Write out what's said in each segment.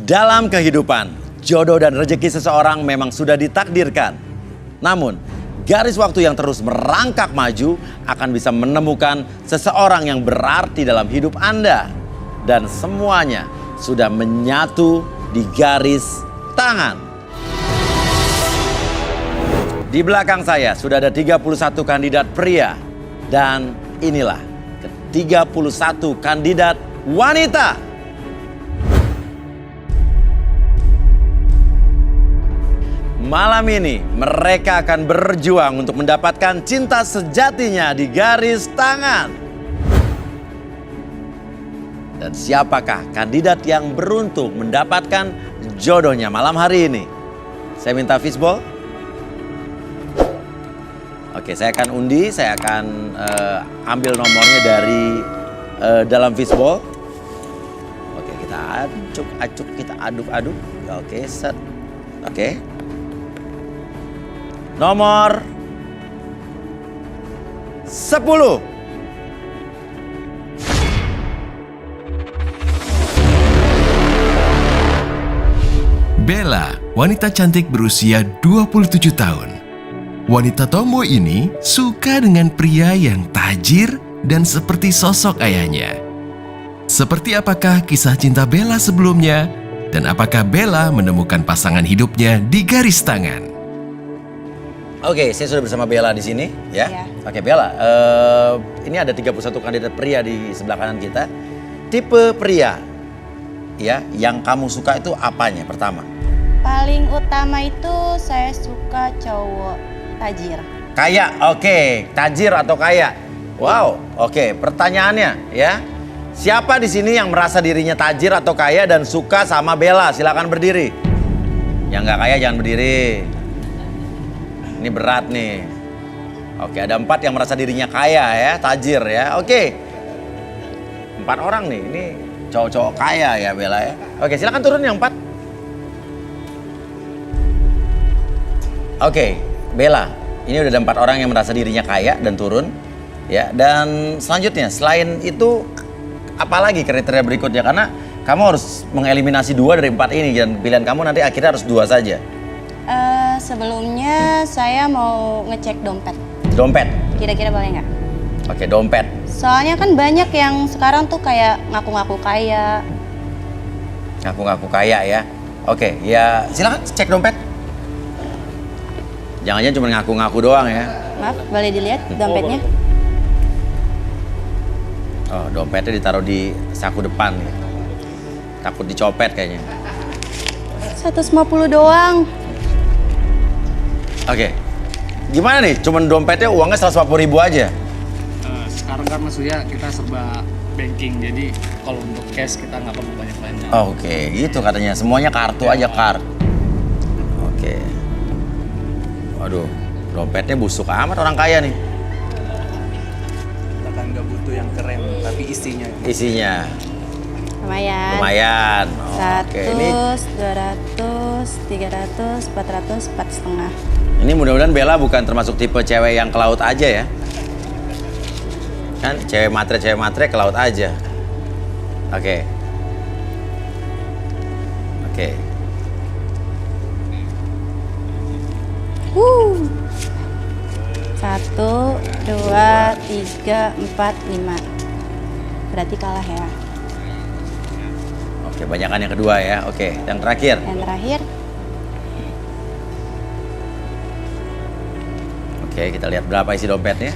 Dalam kehidupan, jodoh dan rezeki seseorang memang sudah ditakdirkan. Namun, garis waktu yang terus merangkak maju akan bisa menemukan seseorang yang berarti dalam hidup Anda. Dan semuanya sudah menyatu di garis tangan. Di belakang saya sudah ada 31 kandidat pria. Dan inilah ke-31 kandidat wanita. Malam ini mereka akan berjuang untuk mendapatkan cinta sejatinya di garis tangan. Dan siapakah kandidat yang beruntung mendapatkan jodohnya malam hari ini? Saya minta fishball. Oke, saya akan undi, saya akan ambil nomornya dari dalam fishball. Oke, kita acuk, kita aduk-aduk. Oke, set. Oke. Nomor 10. Bella, wanita cantik berusia 27 tahun. Wanita tomboy ini suka dengan pria yang tajir dan seperti sosok ayahnya. Seperti apakah kisah cinta Bella sebelumnya? Dan apakah Bella menemukan pasangan hidupnya di garis tangan? Oke, saya sudah bersama Bella di sini, ya. Iya. Oke, Bella, ini ada 31 kandidat pria di sebelah kanan kita. Tipe pria, ya, yang kamu suka itu apanya pertama? Paling utama itu saya suka cowok tajir. Kaya, oke. Tajir atau kaya? Wow, oke. Pertanyaannya, ya. Siapa di sini yang merasa dirinya tajir atau kaya dan suka sama Bella? Silakan berdiri. Yang nggak kaya jangan berdiri. Ini berat nih. Oke, ada 4 yang merasa dirinya kaya ya, tajir ya. Oke. 4 orang nih, ini cowok-cowok kaya ya Bella ya. Oke, silakan turun yang 4. Oke, Bella, ini udah ada 4 orang yang merasa dirinya kaya dan turun. Ya, dan selanjutnya selain itu apalagi kriteria berikutnya? Karena kamu harus mengeliminasi 2 dari 4 ini dan pilihan kamu nanti akhirnya harus 2 saja. Sebelumnya saya mau ngecek dompet. Dompet? Kira-kira boleh nggak? Oke, dompet. Soalnya kan banyak yang sekarang tuh kayak ngaku-ngaku kaya. Ngaku-ngaku kaya ya. Oke, ya silakan cek dompet. Jangan-jangan cuma ngaku-ngaku doang ya. Maaf, boleh dilihat dompetnya? Oh, dompetnya ditaruh di saku depan ya. Takut dicopet kayaknya. 150 doang. Oke. Gimana nih? Cuman dompetnya uangnya 150.000 aja? Sekarang kan maksudnya kita serba banking, jadi kalau untuk cash kita nggak perlu banyak-banyak. Oke, gitu katanya. Semuanya kartu aja, kartu. Oke. Waduh, dompetnya busuk amat orang kaya nih. Kita kan nggak butuh yang keren, tapi isinya. Isinya Lumayan. lumayan. 100, Oke, ini 200, 300, 400, 4,5. ini mudah-mudahan Bella bukan termasuk tipe cewek yang ke laut aja ya. Kan cewek matre ke laut aja. Oke. Oke. 1, 2, 3, 4, 5. Berarti kalah ya. Oke, banyakan yang kedua ya. Oke, yang terakhir. Yang terakhir, Oke, kita lihat berapa isi dompetnya.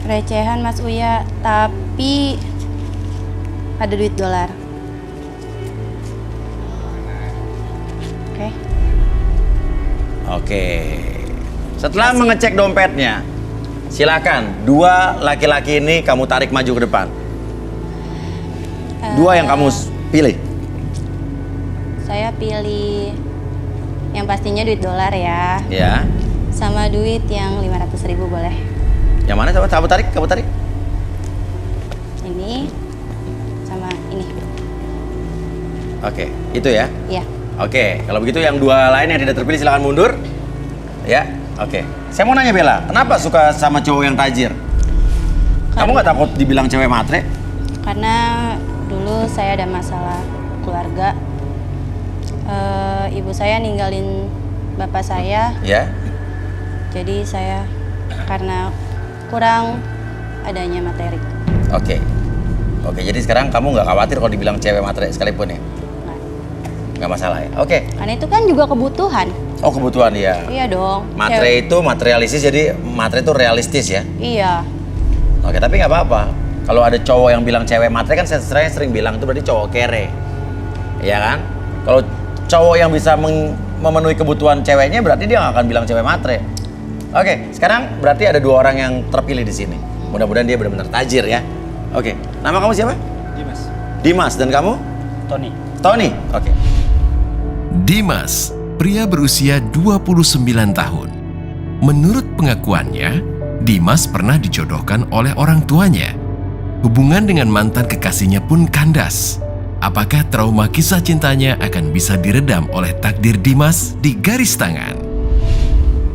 recehan Mas Uya, tapi ada duit dolar. Oke. Oke. Setelah mengecek dompetnya, silakan 2 laki-laki ini kamu tarik maju ke depan. 2 yang kamu pilih. Saya pilih yang pastinya duit dolar ya. Ya. Sama duit yang 500.000 boleh. Yang mana coba? Kamu tarik, kamu tarik. Ini sama ini. Oke, itu ya. Iya. Oke, kalau begitu yang 2 lain yang tidak terpilih silakan mundur. Ya. Oke. Saya mau nanya Bella, kenapa suka sama cowok yang tajir? Kamu nggak takut dibilang cewek matre? Karena dulu saya ada masalah keluarga. Ibu saya ninggalin bapak saya, Ya. jadi saya karena kurang adanya materi. Oke. Oke, jadi sekarang kamu nggak khawatir kalau dibilang cewek matre sekalipun ya? Nah, Nggak masalah ya? Oke. karena itu kan juga kebutuhan. Oh, kebutuhan ya. Iya dong. Matre itu materialistis, jadi matre itu realistis ya? Iya. Oke, tapi nggak apa-apa. Kalau ada cowok yang bilang cewek matre kan saya sering bilang itu berarti cowok kere. Iya kan? Kalau cowok yang bisa memenuhi kebutuhan ceweknya berarti dia nggak akan bilang cewek matre. Oke, sekarang berarti ada 2 orang yang terpilih di sini. Mudah-mudahan dia benar-benar tajir ya. Oke, nama kamu siapa? Dimas. Dimas, dan kamu? Tony. Tony. Oke. Dimas, pria berusia 29 tahun. Menurut pengakuannya, Dimas pernah dijodohkan oleh orang tuanya. Hubungan dengan mantan kekasihnya pun kandas. Apakah trauma kisah cintanya akan bisa diredam oleh takdir Dimas di garis tangan?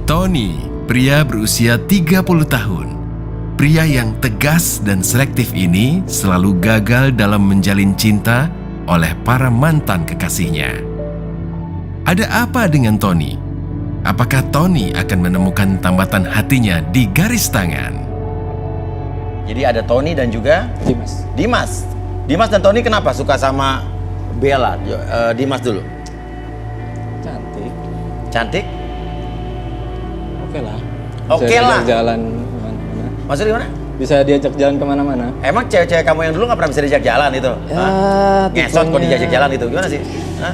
Tony, pria berusia 30 tahun. Pria yang tegas dan selektif ini selalu gagal dalam menjalin cinta oleh para mantan kekasihnya. Ada apa dengan Tony? Apakah Tony akan menemukan tambatan hatinya di garis tangan? Jadi ada Tony dan juga Dimas. Dimas. Dimas dan Tony kenapa suka sama Bella? Dimas dulu. Cantik. Cantik? Oke lah. Oke Bisa lah. diajak jalan kemana-mana. Maksudnya gimana? Bisa diajak jalan kemana-mana. Emang cewek-cewek kamu yang dulu nggak pernah bisa diajak jalan itu? Ya, Hah? Ngesot kok tipenya- diajak jalan itu, gimana sih? Hah?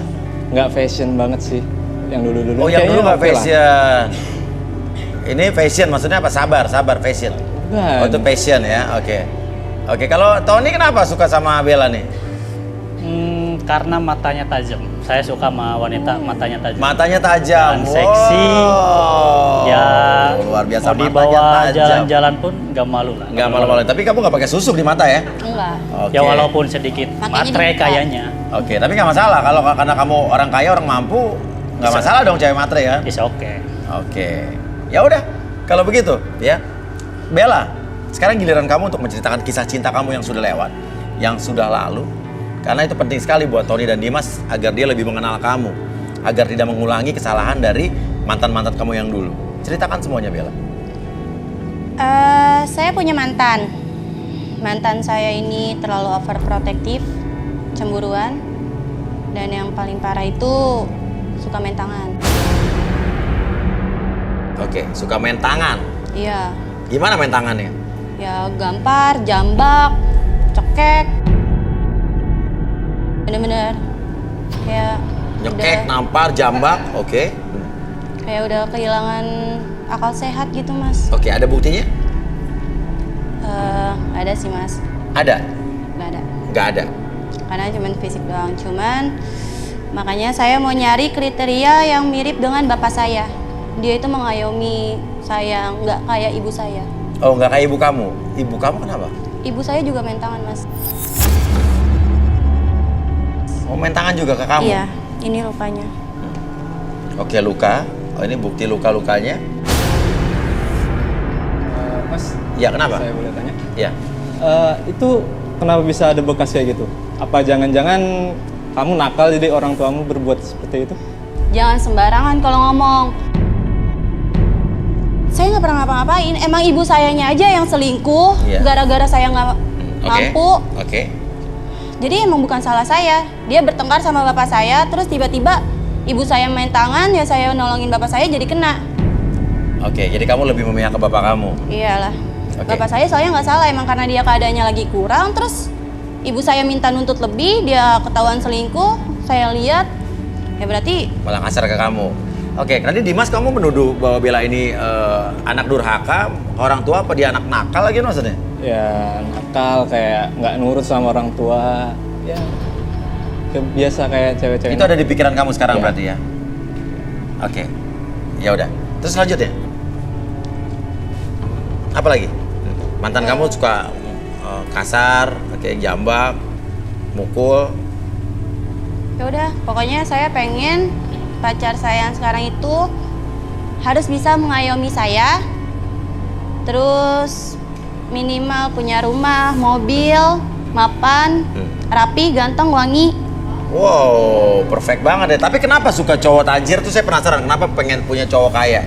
Nggak fashion banget sih. Yang dulu-dulu. Oh yang Kayaknya dulu nggak oke lah. fashion. Ini fashion maksudnya apa? Sabar fashion. Bukan. Oh itu fashion ya, oke. Oke, kalau Tony kenapa suka sama Bella nih? Karena matanya tajam. Saya suka sama wanita matanya tajam. Matanya tajam. Dan seksi. Wow. Ya, luar biasa mau matanya dibawa tajam. jalan-jalan pun nggak malu lah. Nggak malu-malu. Tapi kamu nggak pakai susuk di mata ya? Enggak. Oke. Ya walaupun sedikit Makanya matre dibuka. kayaknya. Oke, tapi nggak masalah kalau karena kamu orang kaya, orang mampu, nggak Bisa. masalah dong cewek matre ya. Is oke. Oke. Ya udah, kalau begitu ya. Bella, sekarang giliran kamu untuk menceritakan kisah cinta kamu yang sudah lewat, yang sudah lalu. Karena itu penting sekali buat Tony dan Dimas agar dia lebih mengenal kamu, agar tidak mengulangi kesalahan dari mantan-mantan kamu yang dulu. Ceritakan semuanya, Bella. Saya punya mantan. Mantan saya ini terlalu overprotective, cemburuan, dan yang paling parah itu suka main tangan. Oke, suka main tangan. Iya, Gimana main tangannya? ya gampar, jambak, cekek. Bener-bener kayak Nyekek, udah, nampar, jambak, oke. kayak udah kehilangan akal sehat gitu, Mas. Oke, ada buktinya? Ada sih, Mas. Ada? Nggak ada. Nggak ada? Karena cuman fisik doang. Cuman makanya saya mau nyari kriteria yang mirip dengan bapak saya. Dia itu mengayomi saya, nggak kayak ibu saya. Oh, nggak kayak ibu kamu. Ibu kamu kenapa? Ibu saya juga main tangan, Mas. Oh, main tangan juga ke kamu? Iya, ini lukanya. Oke, luka. Oh, ini bukti luka-lukanya. Mas, Ya, kenapa? saya boleh tanya? Ya. Itu kenapa bisa ada bekas kayak gitu? Apa jangan-jangan kamu nakal jadi orang tuamu berbuat seperti itu? Jangan sembarangan kalau ngomong. Saya nggak pernah ngapa-ngapain. Emang ibu sayanya aja yang selingkuh Iya. gara-gara saya nggak Oke. mampu. Oke. Jadi emang bukan salah saya. Dia bertengkar sama bapak saya, terus tiba-tiba ibu saya main tangan, ya saya nolongin bapak saya jadi kena. Oke, jadi kamu lebih memihak ke bapak kamu. Iyalah. Oke. Bapak saya soalnya nggak salah, emang karena dia keadaannya lagi kurang, terus ibu saya minta nuntut lebih, dia ketahuan selingkuh, saya lihat, ya berarti Malah kasar ke kamu. Oke, nanti Dimas kamu menuduh bahwa Bella ini anak durhaka, orang tua apa dia anak nakal lagi maksudnya? Ya nakal, kayak nggak nurut sama orang tua. Ya biasa kayak cewek-cewek. Itu ada di pikiran kamu sekarang Iya. berarti ya? Oke, ya udah. Terus selanjutnya? Apa lagi? Mantan kamu suka kasar, oke, jambak, mukul. ya udah. Pokoknya saya pengen pacar saya yang sekarang itu harus bisa mengayomi saya. Terus minimal punya rumah, mobil, mapan, rapi, ganteng, wangi. Wow, perfect banget ya. Tapi kenapa suka cowok tajir tuh saya penasaran. Kenapa pengen punya cowok kaya?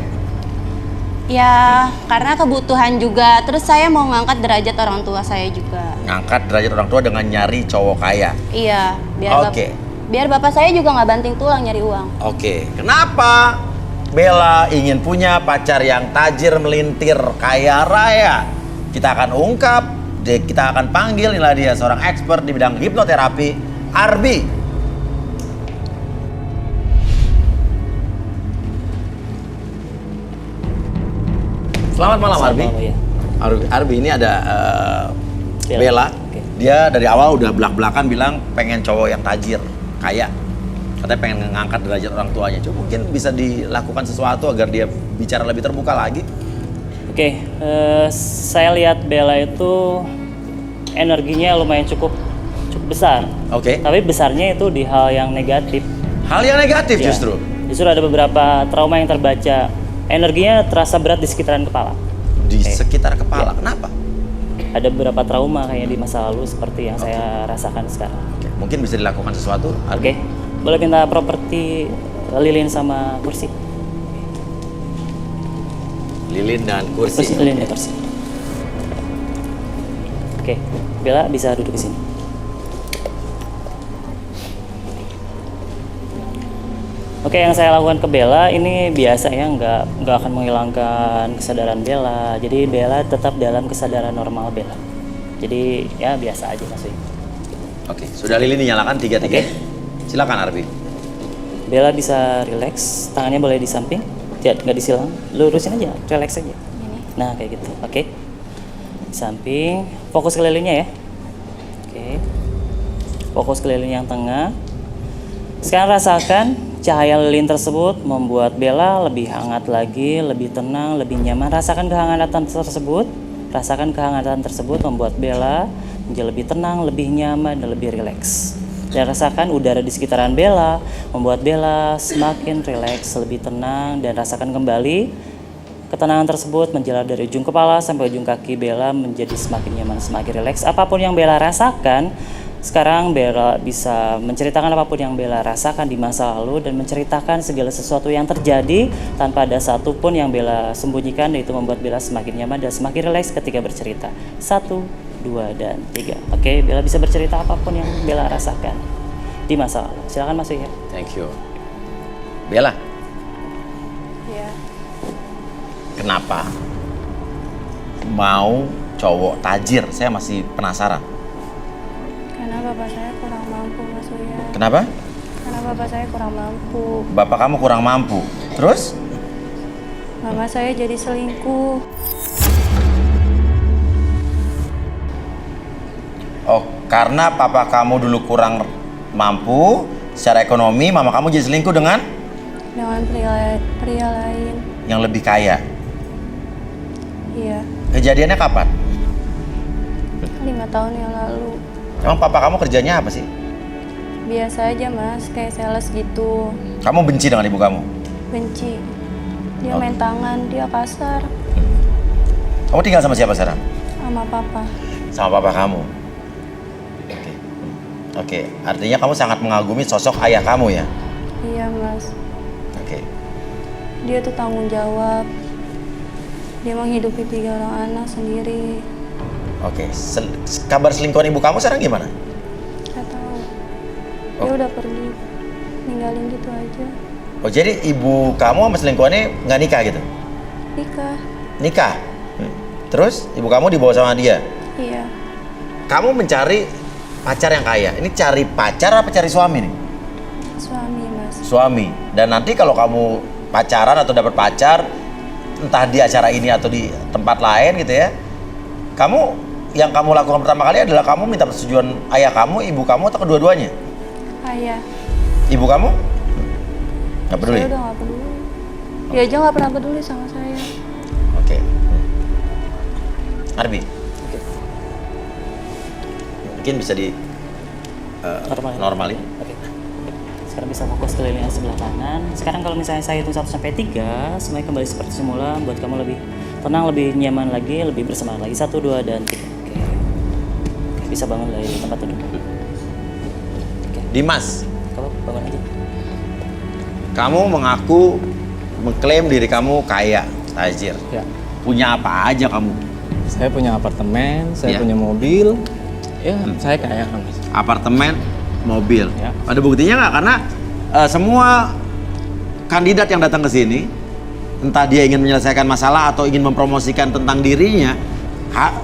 Ya, karena kebutuhan juga. Terus saya mau ngangkat derajat orang tua saya juga. Ngangkat derajat orang tua dengan nyari cowok kaya. Iya, biar Oke. biar bapak saya juga nggak banting tulang nyari uang. Oke, kenapa Bella ingin punya pacar yang tajir, melintir, kaya raya? Kita akan ungkap, kita akan panggil, inilah dia seorang expert di bidang hipnoterapi, Arbi. Selamat malam Arbi. Selamat malam, ya. Arbi ini ada Bella. Bella. Oke. Dia dari awal udah belak-belakan bilang pengen cowok yang tajir, kaya. Katanya pengen ngangkat derajat orang tuanya. Coba mungkin bisa dilakukan sesuatu agar dia bicara lebih terbuka lagi. Oke, saya lihat Bella itu energinya lumayan cukup besar. Oke. Tapi besarnya itu di hal yang negatif. Hal yang negatif Ya. justru. Justru ada beberapa trauma yang terbaca. Energinya terasa berat di sekitaran kepala. Di Oke. sekitar kepala. Ya. Kenapa? Ada beberapa trauma kayaknya di masa lalu seperti yang saya rasakan sekarang. Oke, mungkin bisa dilakukan sesuatu. Oke, boleh minta properti lilin sama kursi. Lilin dan Kursi kursi. lilin dan kursi. Oke, Bella bisa duduk di sini. Oke, yang saya lakukan ke Bella ini biasa ya, nggak akan menghilangkan kesadaran Bella. Jadi Bella tetap dalam kesadaran normal Bella. Jadi ya biasa aja maksudnya. Oke, sudah lilin dinyalakan 3-3. Oke. Silakan Arbi. Bella bisa relax, tangannya boleh di samping, nggak disilang, lurusin aja, relax aja. Ini. Nah kayak gitu, oke. Di samping, fokus ke lilinnya ya. Oke. Fokus ke lilin yang tengah. Sekarang rasakan cahaya lilin tersebut membuat Bella lebih hangat lagi, lebih tenang, lebih nyaman. Rasakan kehangatan tersebut. Rasakan kehangatan tersebut membuat Bella menjadi lebih tenang, lebih nyaman, dan lebih rileks. Dan rasakan udara di sekitaran Bella membuat Bella semakin rileks, lebih tenang, dan rasakan kembali ketenangan tersebut menjalar dari ujung kepala sampai ujung kaki Bella menjadi semakin nyaman, semakin rileks. Apapun yang Bella rasakan, sekarang Bella bisa menceritakan apapun yang Bella rasakan di masa lalu dan menceritakan segala sesuatu yang terjadi tanpa ada satupun yang Bella sembunyikan, dan itu membuat Bella semakin nyaman dan semakin rileks ketika bercerita. 1, 2, dan 3. Oke, Bella bisa bercerita apapun yang Bella rasakan di masa lalu. Silakan masuk ya. Thank you. Bella, Iya. kenapa mau cowok tajir? Saya masih penasaran. Karena bapak saya kurang mampu, Mas Uya. Kenapa? Karena bapak saya kurang mampu. Bapak kamu kurang mampu. Terus? Mama saya jadi selingkuh. Oh, karena papa kamu dulu kurang mampu secara ekonomi, mama kamu jadi selingkuh dengan Dengan pria lain. yang lebih kaya. Iya. Kejadiannya kapan? 5 tahun yang lalu. Emang papa kamu kerjanya apa sih? Biasa aja Mas, kayak sales gitu. Kamu benci dengan ibu kamu? Benci. Dia Oh. main tangan, dia kasar Kamu tinggal sama siapa sekarang? sama papa. Sama papa kamu. Oke. Oke, artinya kamu sangat mengagumi sosok ayah kamu ya? Iya Mas. Oke. Dia tuh tanggung jawab. Dia menghidupi 3 orang anak sendiri. Oke. Kabar selingkuhan ibu kamu sekarang gimana? Gak tahu. Oh. Dia udah pergi, ninggalin gitu aja. Oh, jadi ibu kamu sama selingkuhannya nggak nikah gitu? Nikah. Nikah? Terus ibu kamu dibawa sama dia? Iya. Kamu mencari pacar yang kaya. Ini cari pacar apa cari suami nih? Suami Mas. Suami. Dan nanti kalau kamu pacaran atau dapat pacar, entah di acara ini atau di tempat lain gitu ya, yang kamu lakukan pertama kali adalah kamu minta persetujuan ayah kamu, ibu kamu, atau kedua-duanya? Ayah. Ibu kamu? Nggak peduli? Saya udah gak peduli. Dia aja gak pernah peduli sama saya. Oke. Arbi, mungkin bisa di Normalin. normalin. Oke. Sekarang bisa fokus keliling sebelah kanan. Sekarang kalau misalnya saya hitung 1 sampai 3, semuanya kembali seperti semula, buat kamu lebih tenang, lebih nyaman lagi, lebih bersemangat lagi. 1, 2, dan 3. Oke. Oke, bisa bangun dari tempat duduk. Oke, Dimas, kamu bangun aja. kamu mengaku mengklaim diri kamu kaya, tajir. Ya. Punya apa aja kamu? Saya punya apartemen, saya Ya. punya mobil. Ya, saya kaya kan, Mas. Apartemen, mobil. Ya. Ada buktinya nggak? Karena semua kandidat yang datang ke sini, entah dia ingin menyelesaikan masalah atau ingin mempromosikan tentang dirinya,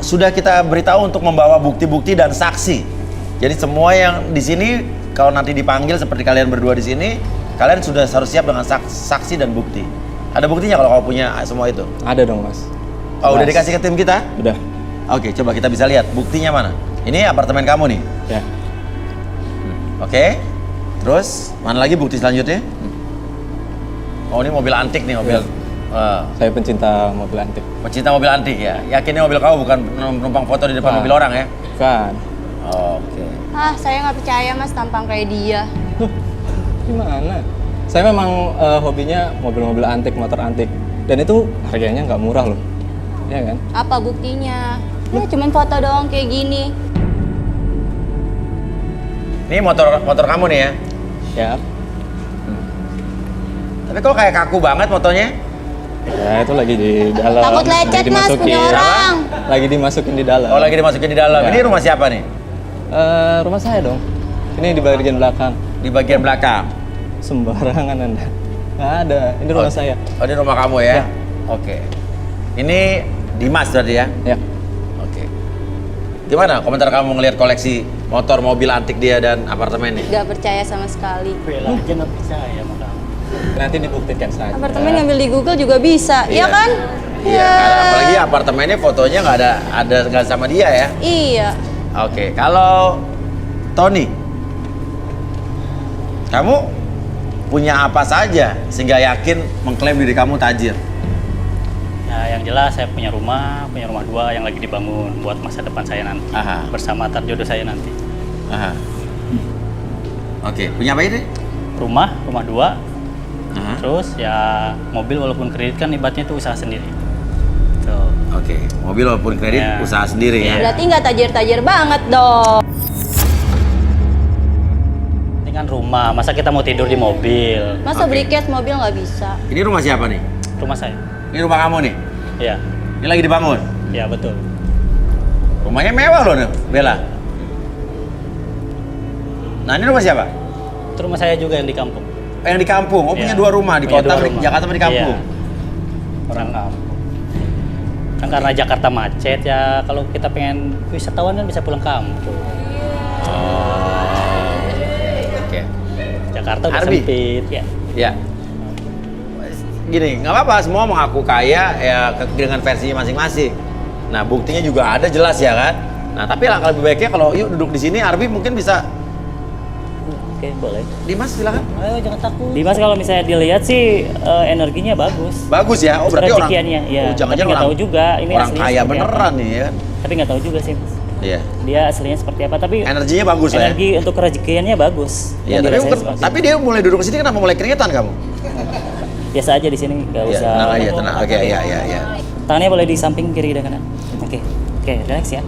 sudah kita beritahu untuk membawa bukti-bukti dan saksi. Jadi semua yang di sini, kalau nanti dipanggil seperti kalian berdua di sini, kalian sudah harus siap dengan saksi dan bukti. Ada buktinya kalau kau punya semua itu? Ada dong, Mas. Oh, udah Mas. dikasih ke tim kita? Udah. Oke, coba kita bisa lihat buktinya mana. Ini apartemen kamu nih. Ya. Oke. Terus mana lagi bukti selanjutnya? Oh, ini mobil antik nih, mobil. Saya pencinta mobil antik. Pecinta mobil antik ya. Yakin ini mobil kamu bukan penumpang foto di depan Bukan. mobil orang ya? Kan. Oke. Ah, saya nggak percaya mas tampang kayak dia. Gimana? Saya memang hobinya mobil-mobil antik, motor antik. Dan itu harganya nggak murah loh. Iya kan? Apa buktinya? Ya cuman foto doang kayak gini. Ini motor kamu nih ya. Ya. Tapi kok kayak kaku banget motonya? Ya, itu lagi di dalam. Takut lecet lagi mas dimasukin. punya orang. Lagi dimasukin di dalam. Oh, lagi dimasukin di dalam. Ya. Ini rumah siapa nih? Rumah saya dong. Ini di bagian belakang. Di bagian belakang. Sembarangan Anda. Nggak ada. Ini rumah saya. Oh, ini rumah kamu ya? Ya. Oke. Ini Dimas berarti ya? Ya. Oke. Gimana komentar kamu ngelihat koleksi motor, mobil antik dia dan apartemennya? Gak percaya sama sekali. Bela aja nggak percaya sama kamu. Nanti dibuktikan saja. Apartemen ngambil di Google juga bisa, Iya. iya kan? Iya, karena apalagi apartemennya fotonya nggak sama dia ya. Iya. Oke, kalau Tony, kamu punya apa saja sehingga yakin mengklaim diri kamu tajir? Ya, yang jelas saya punya rumah 2 yang lagi dibangun buat masa depan saya nanti. Aha. Bersama tarjodoh saya nanti. Aha. Oke, punya apa ini? Rumah 2, Aha. terus ya mobil walaupun kredit kan ibaratnya itu usaha sendiri. Tuh. Oke, mobil walaupun kredit Ya. usaha sendiri ya. Berarti nggak tajir-tajir banget dong. Ini kan rumah, masa kita mau tidur di mobil? Masa Oke. beli cash mobil nggak bisa? Ini rumah siapa nih? Rumah saya. Ini rumah kamu nih. Ya, Ini lagi dibangun. ya betul. Rumahnya mewah loh, nih, Bella. Nah, ini rumah siapa? Itu rumah saya juga yang di kampung. Yang di kampung. Oh, punya Iya. 2 rumah di Punya kota, 2 di rumah. Jakarta, sama di kampung. Iya. Orang kampung. Kan karena Jakarta macet ya, kalau kita pengen wisatawan kan bisa pulang kampung. Oke. Jakarta udah Arbi. sempit ya. Ya. Gini, nggak apa-apa, semua mengaku kaya ya dengan versinya masing-masing. Nah, buktinya juga ada jelas ya kan. Nah, tapi langkah lebih baiknya kalau yuk duduk di sini, Arbi mungkin bisa. Oke, boleh. Dimas silakan. Ayo jangan takut. Dimas kalau misalnya dilihat sih energinya bagus. Bagus ya. Oh, berarti orang. Rezekiannya, ya. Oh, jangan-jangan Tapi nggak orang, tahu juga ini orang aslinya kaya seperti beneran apa. nih ya kan. Tapi nggak tahu juga sih, Mas. Iya. Dia aslinya seperti apa, tapi Energinya bagus lah ya. energi untuk rezekiannya bagus. Iya, Yang tapi, dirasain seperti tapi dia mulai duduk ke sini kenapa mulai keringetan kamu? itu. Biasa aja di sini, nggak Iya, usah. tenang aja, tenang. Oke, iya, iya, iya. Tangannya boleh di samping kiri dan kanan. Oke, relax ya.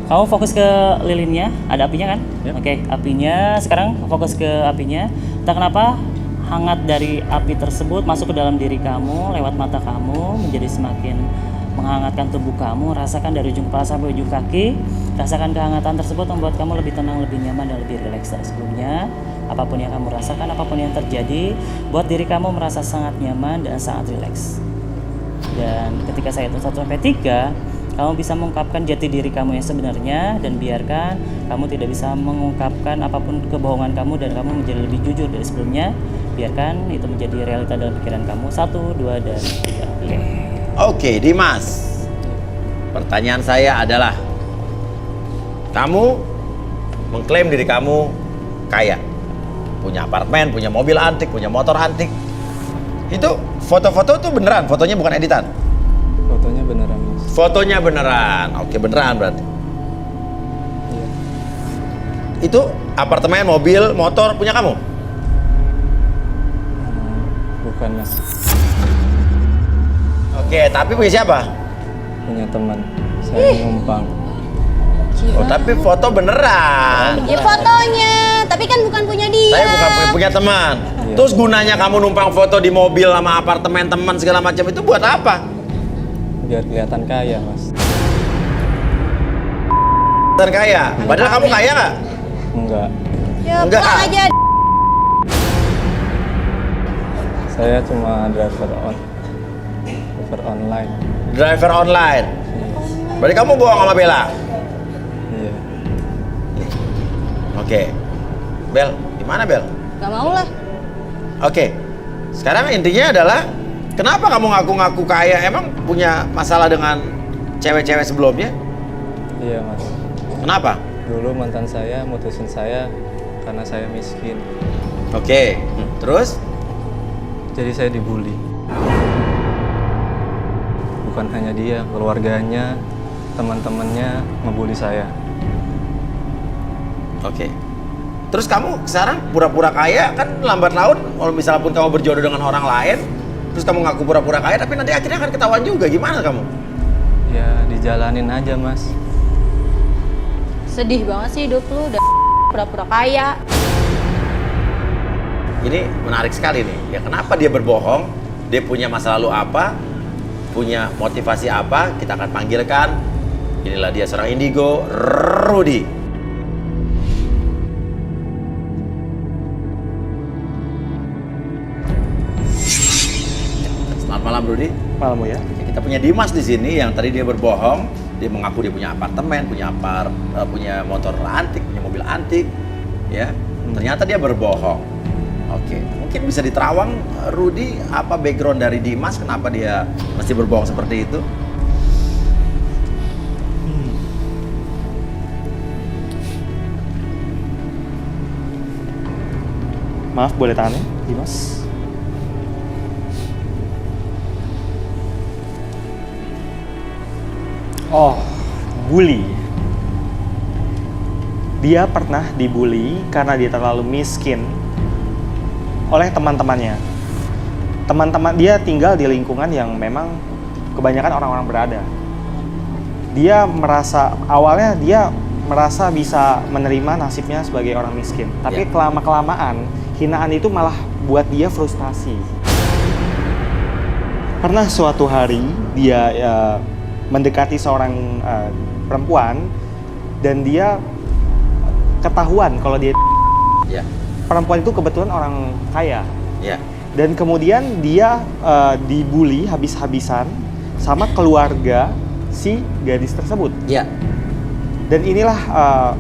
Kamu fokus ke lilinnya, ada apinya kan? Ya. Oke, apinya sekarang fokus ke apinya. Entah kenapa hangat dari api tersebut masuk ke dalam diri kamu, lewat mata kamu, menjadi semakin menghangatkan tubuh kamu. Rasakan dari ujung kepala sampai ujung kaki. Rasakan kehangatan tersebut membuat kamu lebih tenang, lebih nyaman, dan lebih rileks dari sebelumnya. Apapun yang kamu rasakan, apapun yang terjadi, buat diri kamu merasa sangat nyaman dan sangat rileks. Dan ketika saya hitung 1 sampai 3, kamu bisa mengungkapkan jati diri kamu yang sebenarnya, dan biarkan kamu tidak bisa mengungkapkan apapun kebohongan kamu dan kamu menjadi lebih jujur dari sebelumnya. Biarkan itu menjadi realita dalam pikiran kamu. 1, 2, dan 3. Oke. Oke, Dimas. Pertanyaan saya adalah, kamu mengklaim diri kamu kaya, punya apartemen, punya mobil antik, punya motor antik. Itu foto-foto tuh beneran, fotonya bukan editan. Fotonya beneran, Mas. Fotonya beneran. Oke, beneran berarti. Iya. Itu apartemen, mobil, motor punya kamu? Bukan mas, Oke, tapi punya siapa? punya teman. Saya numpang. Oh, tapi foto beneran. Ya fotonya, tapi kan bukan punya dia. Saya bukan punya teman. Iya. Terus gunanya kamu numpang foto di mobil sama apartemen teman segala macam itu buat apa? Biar kelihatan kaya mas. Dan kaya. Padahal kamu kaya nggak? Enggak, Ya Enggak. pulang aja. saya cuma driver online. Driver online. Berarti kamu bohong sama Bella? Iya. Oke. Bel, gimana Bel? Gak mau lah. Oke. Sekarang intinya adalah kenapa kamu ngaku-ngaku kaya? Emang punya masalah dengan cewek-cewek sebelumnya? Iya mas. Kenapa? Dulu mantan saya mutusin saya karena saya miskin. Oke. Terus? Jadi saya dibully. Bukan hanya dia, keluarganya, teman-temannya ngebully saya. Oke. Terus kamu sekarang pura-pura kaya kan lambat laun kalau misalnya pun kamu berjodoh dengan orang lain, terus kamu ngaku pura-pura kaya tapi nanti akhirnya akan ketahuan juga. Gimana kamu? Ya dijalanin aja mas. Sedih banget sih hidup lu, udah pura-pura kaya. Ini menarik sekali nih. Ya kenapa dia berbohong? Dia punya masa lalu apa? Punya motivasi apa? Kita akan panggilkan. Inilah dia seorang indigo, Rudy. Selamat malam Rudy. Malam ya. Kita punya Dimas di sini yang tadi dia berbohong. Dia mengaku dia punya apartemen, punya motor antik, punya mobil antik, ya. Ternyata dia berbohong. Oke, mungkin bisa diterawang Rudy apa background dari Dimas, kenapa dia mesti berbohong seperti itu? Maaf, boleh tangannya, Dimas? Oh, bully. Dia pernah dibully karena dia terlalu miskin oleh teman-temannya. Teman-teman dia tinggal di lingkungan yang memang kebanyakan orang-orang berada. Dia merasa awalnya dia merasa bisa menerima nasibnya sebagai orang miskin, tapi Ya. kelama-kelamaan hinaan itu malah buat dia frustasi. Pernah suatu hari dia mendekati seorang perempuan dan dia ketahuan kalau dia Ya, perempuan itu kebetulan orang kaya. ya. Dan kemudian dia dibully habis-habisan sama keluarga si gadis tersebut. Ya. Dan inilah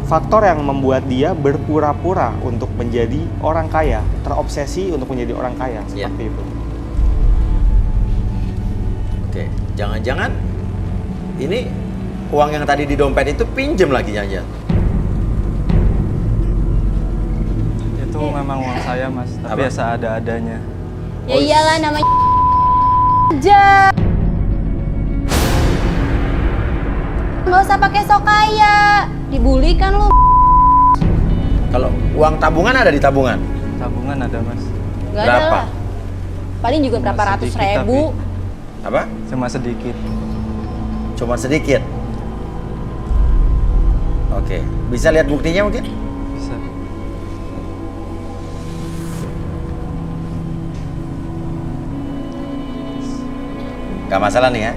faktor yang membuat dia berpura-pura untuk menjadi orang kaya, terobsesi untuk menjadi orang kaya, seperti itu. Oke, jangan-jangan ini uang yang tadi di dompet itu pinjem lagi jangan. Itu memang uang saya mas, tapi Apa? ya seada-adanya. Ya iyalah namanya aja. Nggak usah pakai sok kaya. Dibully kan lu. Kalau uang tabungan ada di tabungan? Tabungan ada mas, Nggak ada Berapa? lah. Paling juga berapa Cuma ratus sedikit, ribu. Apa? cuma sedikit. Cuma sedikit. Oke, bisa lihat buktinya mungkin? Bisa. Gak masalah nih ya.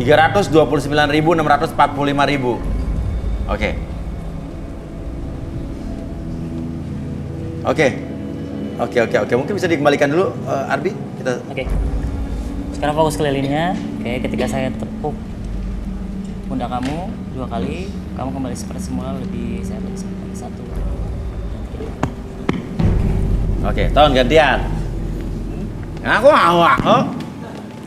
Rp329.645.000. Oke. Oke. Mungkin bisa dikembalikan dulu, Arbi. Kita Oke. Sekarang fokus ke lilinnya. Oke, ketika saya tepuk pundak kamu 2 kali, kamu kembali seperti semula, lebih sehat, lebih sehat. 1. Oke, tahun gantian. Aku mau. Oh.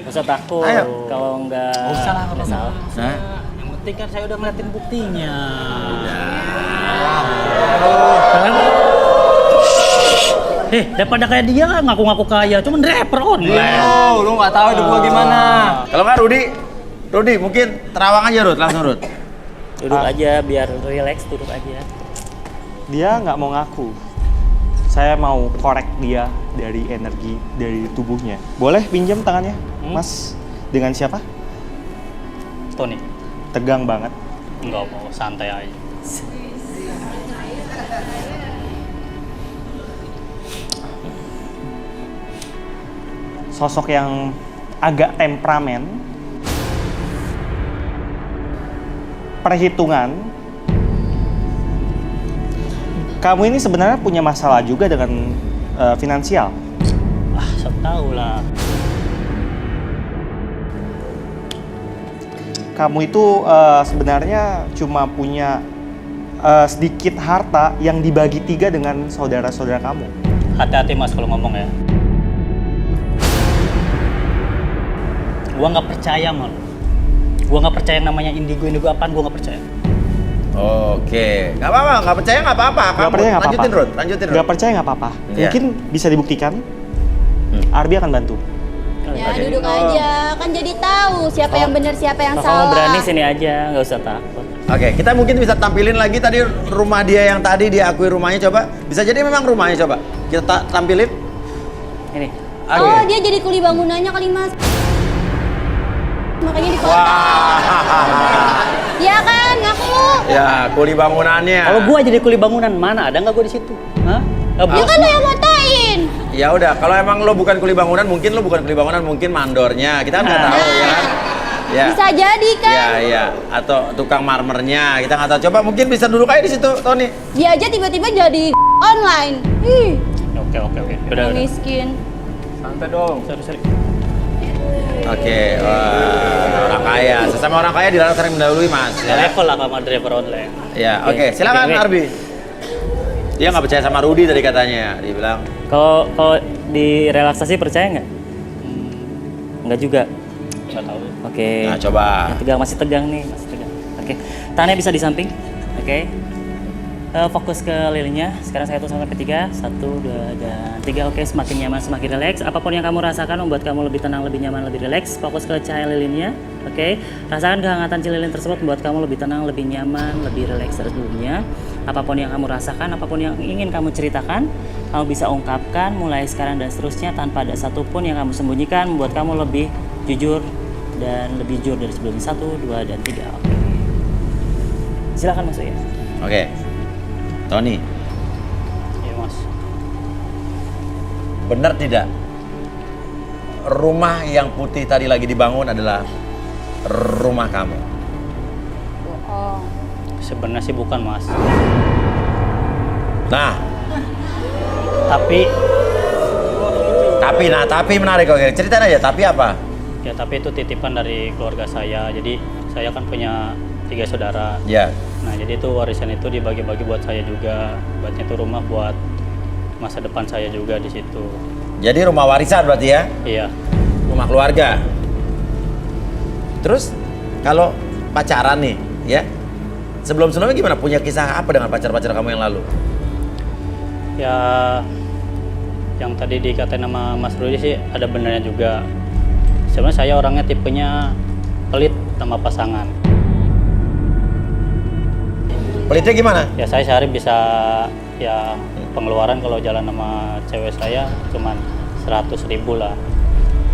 Gak usah takut. Ayo. Kalau nggak Usah lah, nggak salah. Nah. Yang penting kan saya udah ngeliatin buktinya. Daripada kayak dia ngaku-ngaku kaya, cuman driver online. Oh, lu nggak tahu hidup gua gimana. Kalau nggak Rudi mungkin terawang aja Rud, langsung Rud. Duduk aja biar relax, duduk aja. Dia nggak mau ngaku. Saya mau korek dia dari energi dari tubuhnya. Boleh pinjam tangannya, Mas? Dengan siapa? Tony, Tegang banget. enggak mau, santai aja. Sosok yang agak temperamen, perhitungan. Kamu ini sebenarnya punya masalah juga dengan finansial. Saya tahu lah. Kamu itu sebenarnya cuma punya sedikit harta yang dibagi 3 dengan saudara-saudara kamu. Hati-hati Mas kalau ngomong ya. Gua nggak percaya mal. Gua nggak percaya yang namanya indigo apaan, gua nggak percaya. Oke, nggak apa-apa, nggak percaya nggak apa-apa. Nggak percaya nggak apa-apa. Lanjutin Rud. Nggak percaya nggak apa-apa. Iya. Mungkin bisa dibuktikan. Arbi akan bantu. Ya duduk aja, kan jadi tahu siapa yang benar siapa yang Kalau kamu salah. berani sini aja, nggak usah takut. Oke, kita mungkin bisa tampilin lagi tadi rumah dia yang tadi dia akui rumahnya, coba. Bisa jadi memang rumahnya, coba. Kita tampilin. Ini. Oke. Oh, dia jadi kuli bangunannya kali Mas. Makanya di kota. Wah. Iya kan, ngaku. Ya, kuli bangunannya. Kalau gua jadi kuli bangunan, mana ada nggak gua di situ? Hah? Nggak Ya bisa. kan lo yang motain. Ya udah, kalau emang lo bukan kuli bangunan, mungkin lo bukan kuli bangunan, mungkin mandornya. Kita kan nggak tahu ya kan. Ya. Bisa jadi kan. Ya, ya. Atau tukang marmernya, kita nggak tahu. Coba mungkin bisa duduk aja di situ, Tony. Dia aja tiba-tiba jadi online. Ih, Oke. Udah. miskin. Santai dong. Sorry. Oke, wah, orang kaya. Sesama orang kaya dilarang sering mendahului, Mas. Ya Ya, level lah sama driver online. ya oke. Silakan, Oke. Arbi. Dia nggak percaya sama Rudi tadi katanya. Dia bilang, Kalau di relaksasi percaya nggak? Nggak juga. Nggak tahu. Oke. nah coba. Yang tegang, masih tegang nih, masih tegang. Oke. Tangannya bisa di samping. Oke. Fokus ke lilinnya. Sekarang saya hitung sampai 3. 1, 2, dan 3. Oke, semakin nyaman, semakin rileks. Apapun yang kamu rasakan membuat kamu lebih tenang, lebih nyaman, lebih rileks. Fokus ke cahaya lilinnya. Oke. Rasakan kehangatan lilin tersebut membuat kamu lebih tenang, lebih nyaman, lebih rileks dari sebelumnya. Apapun yang kamu rasakan, apapun yang ingin kamu ceritakan, kamu bisa ungkapkan mulai sekarang dan seterusnya tanpa ada satupun yang kamu sembunyikan, membuat kamu lebih jujur dan lebih jujur dari sebelumnya. 1, 2, dan 3. Oke. Silakan masuk ya. Oke. Tony, Iya Mas. benar tidak? Rumah yang putih tadi lagi dibangun adalah rumah kamu. Oh. Sebenarnya sih bukan Mas. Nah, Tapi tapi menarik. Oke, ceritain aja. Tapi apa? ya tapi itu titipan dari keluarga saya. Jadi saya kan punya 3 saudara. Ya. Nah jadi itu warisan itu dibagi-bagi buat saya juga. Buatnya itu rumah buat masa depan saya juga di situ. Jadi rumah warisan berarti ya? Iya. Rumah keluarga. Terus kalau pacaran nih, ya? Sebelum-sebelumnya gimana? Punya kisah apa dengan pacar-pacar kamu yang lalu? Ya yang tadi dikatain sama Mas Rudi sih ada benernya juga. Sebenarnya saya orangnya tipenya pelit sama pasangan. Pelitnya gimana? Ya saya sehari bisa ya pengeluaran kalau jalan sama cewek saya cuman 100.000 lah.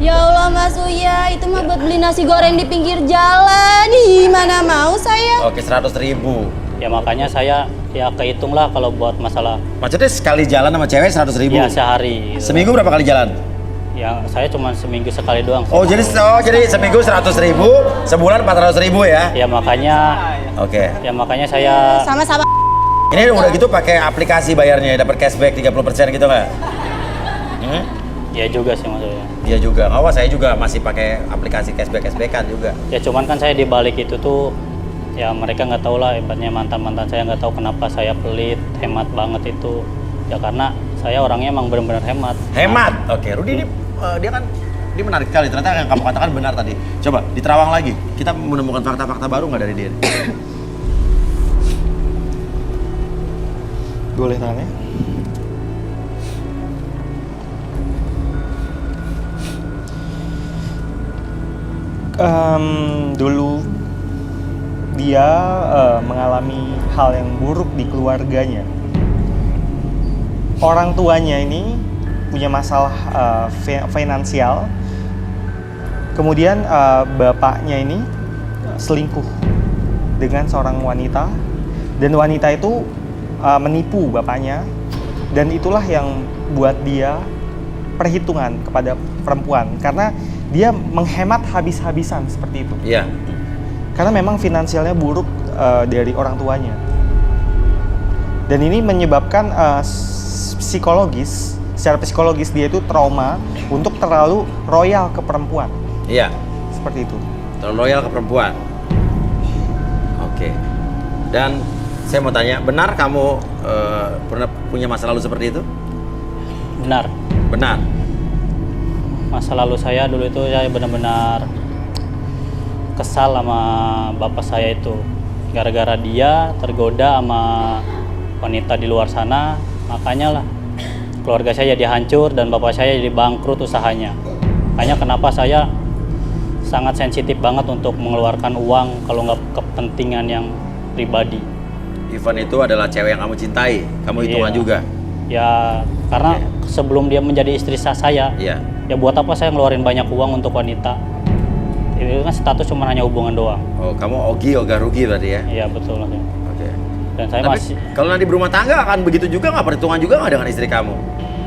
Ya Allah Mas Uya, itu mah buat beli nasi goreng di pinggir jalan. Ih, mana mau saya? Oke, 100.000. Ya makanya saya ya kehitung lah kalau buat masalah Maksudnya sekali jalan sama cewek 100.000? ya sehari. Gitu. Seminggu berapa kali jalan? Ya saya cuma seminggu sekali doang. sih. Oh, jadi seminggu 100.000, sebulan 400.000 ya? Ya makanya Oke. ya makanya saya Sama-sama. Ini udah gitu pakai aplikasi bayarnya, dapat cashback 30% gitu nggak? ya juga sih maksudnya. Dia juga. Oh, saya juga masih pakai aplikasi cashbackan juga. Ya cuman kan saya di balik itu tuh ya mereka nggak tahu lah hebatnya mantan saya nggak tahu kenapa saya pelit hemat banget itu ya karena saya orangnya emang benar-benar hemat. Hemat. Oke, Rudi ini dia kan dia menarik sekali. Ternyata yang kamu katakan benar tadi. Coba diterawang lagi. Kita menemukan fakta-fakta baru nggak dari dia? Boleh tangannya? Dulu dia mengalami hal yang buruk di keluarganya. Orang tuanya ini punya masalah finansial. Kemudian bapaknya ini selingkuh dengan seorang wanita, dan wanita itu menipu bapaknya, dan itulah yang buat dia perhitungan kepada perempuan karena dia menghemat habis-habisan seperti itu. Iya. Karena memang finansialnya buruk dari orang tuanya. Dan ini menyebabkan secara psikologis dia itu trauma untuk terlalu royal ke perempuan. Iya. Seperti itu. Terlalu loyal ke perempuan. Oke. Dan saya mau tanya, benar kamu pernah punya masa lalu seperti itu? Benar. Benar. Masa lalu saya dulu itu saya benar-benar kesal sama bapak saya itu. Gara-gara dia tergoda sama wanita di luar sana, makanya lah keluarga saya jadi hancur dan bapak saya jadi bangkrut usahanya. Makanya kenapa saya sangat sensitif banget untuk mengeluarkan uang kalau nggak kepentingan yang pribadi. Ivan itu adalah cewek yang kamu cintai, kamu hitungan Iya. juga. Ya karena sebelum dia menjadi istri saya, Iya. ya buat apa saya ngeluarin banyak uang untuk wanita? Itu kan status cuma hanya hubungan doang. Oh, kamu ogi ogah rugi berarti ya? Iya betul. Oke. Dan saya Tapi masih, kalau nanti berumah tangga akan begitu juga nggak, perhitungan juga nggak dengan istri kamu?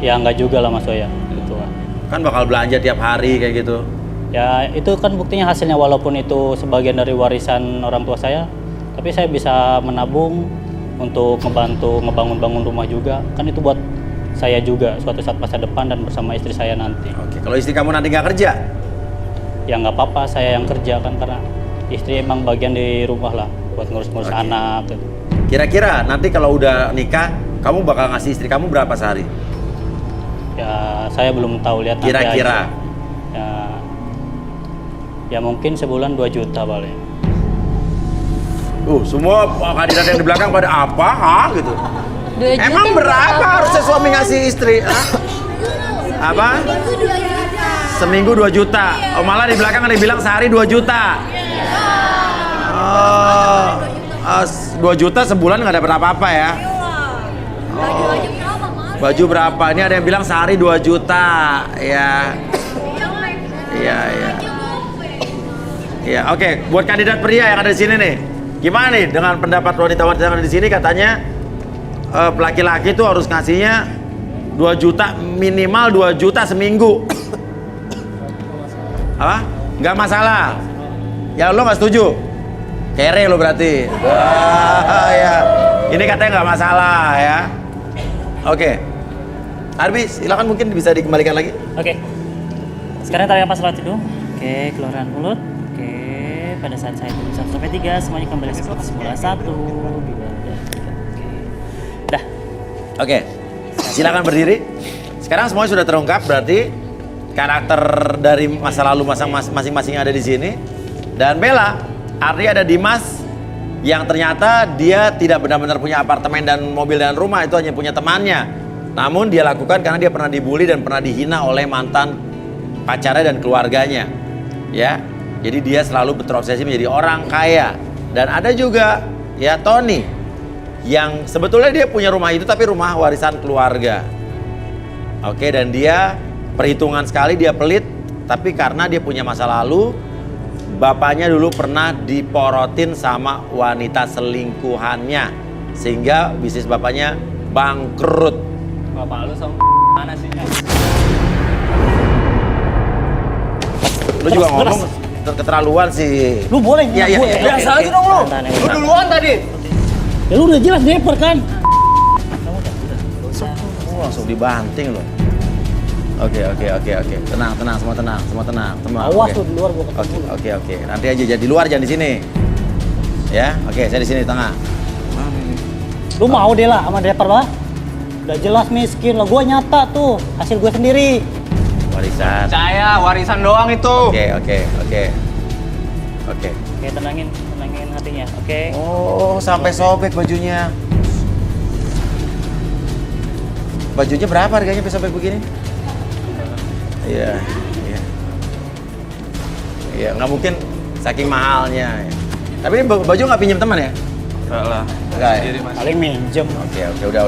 ya nggak juga lah Mas Oya. Gitu lah. Kan bakal belanja tiap hari kayak gitu. Ya itu kan buktinya hasilnya, walaupun itu sebagian dari warisan orang tua saya, tapi saya bisa menabung untuk ngebantu ngebangun rumah juga. Kan itu buat saya juga suatu saat masa depan dan bersama istri saya nanti. Oke. Kalau istri kamu nanti nggak kerja, Ya nggak apa-apa, saya yang kerja kan, karena istri emang bagian di rumah lah buat ngurus-ngurus Oke. anak gitu. kira-kira nanti kalau udah nikah, kamu bakal ngasih istri kamu berapa sehari? Ya saya belum tahu, lihat nanti Kira-kira. aja. Ya mungkin sebulan 2 juta paling. Semua kandidat yang di belakang pada apa? Hah? Gitu. 2 juta Emang berapa harusnya suami ngasih istri? Hah? Apa? Seminggu 2 juta. Oh, malah di belakang ada yang bilang sehari 2 juta. Oh, 2 juta sebulan nggak dapat apa-apa ya? Oh. Baju berapa? Ini ada yang bilang sehari 2 juta. Ya. Iya, iya. Iya, oke. Buat kandidat pria yang ada di sini nih, gimana nih dengan pendapat wanita-wanita yang ada di sini? Katanya laki-laki tuh harus ngasihnya 2 juta, minimal 2 juta seminggu. Apa? Nggak masalah. Ya lo nggak setuju? Kere lo berarti. Ya. Ini katanya nggak masalah ya. Oke. Arbi, silakan, mungkin bisa dikembalikan lagi. Oke. Sekarang tarik nafas lewat hidung. Oke, keluaran mulut. Oke, pada saat saya hitung 1 sampai 3 semuanya kembali seperti semula. 1, 2, dan 3. Oke. Dah. Oke. Silakan berdiri. Sekarang semuanya sudah terungkap, berarti karakter dari masa lalu masing-masing ada di sini. Dan Bella, artinya ada Dimas yang ternyata dia tidak benar-benar punya apartemen dan mobil dan rumah, itu hanya punya temannya. Namun dia lakukan karena dia pernah dibully dan pernah dihina oleh mantan pacarnya dan keluarganya. Ya. Jadi dia selalu terobsesi menjadi orang kaya. Dan ada juga ya Tony yang sebetulnya dia punya rumah itu tapi rumah warisan keluarga. Oke, dan dia perhitungan sekali, dia pelit, tapi karena dia punya masa lalu, bapaknya dulu pernah diporotin sama wanita selingkuhannya, sehingga bisnis bapaknya bangkrut. Bapak lu sama mana sih? Lu juga ngomong keterlaluan sih. Lu boleh Ya, ya, gue. ya, Biasa aja dong lu. Lu duluan tadi. Ya lu udah jelas deper kan? Oh, langsung dibanting loh. Oke. Tenang, semua tenang. Awas Oke. lu di luar gua ketemu. Oke. Nanti aja jadi di luar, jangan di sini. Ya, oke, saya di sini di tengah. Lu mau deh lah sama deper lah. Udah jelas miskin lah, gua nyata tuh hasil gue sendiri. Warisan. Saya warisan doang itu. Oke. Oke, tenangin hatinya. Oke. Oh, sampai sobek bajunya. Bajunya berapa harganya sampai sobek begini? Iya. Iya, nggak mungkin saking mahalnya. Tapi ini baju nggak pinjam teman ya? Enggak lah. Enggak ya? Sendiri, Mas. Paling minjem. Oke, udah.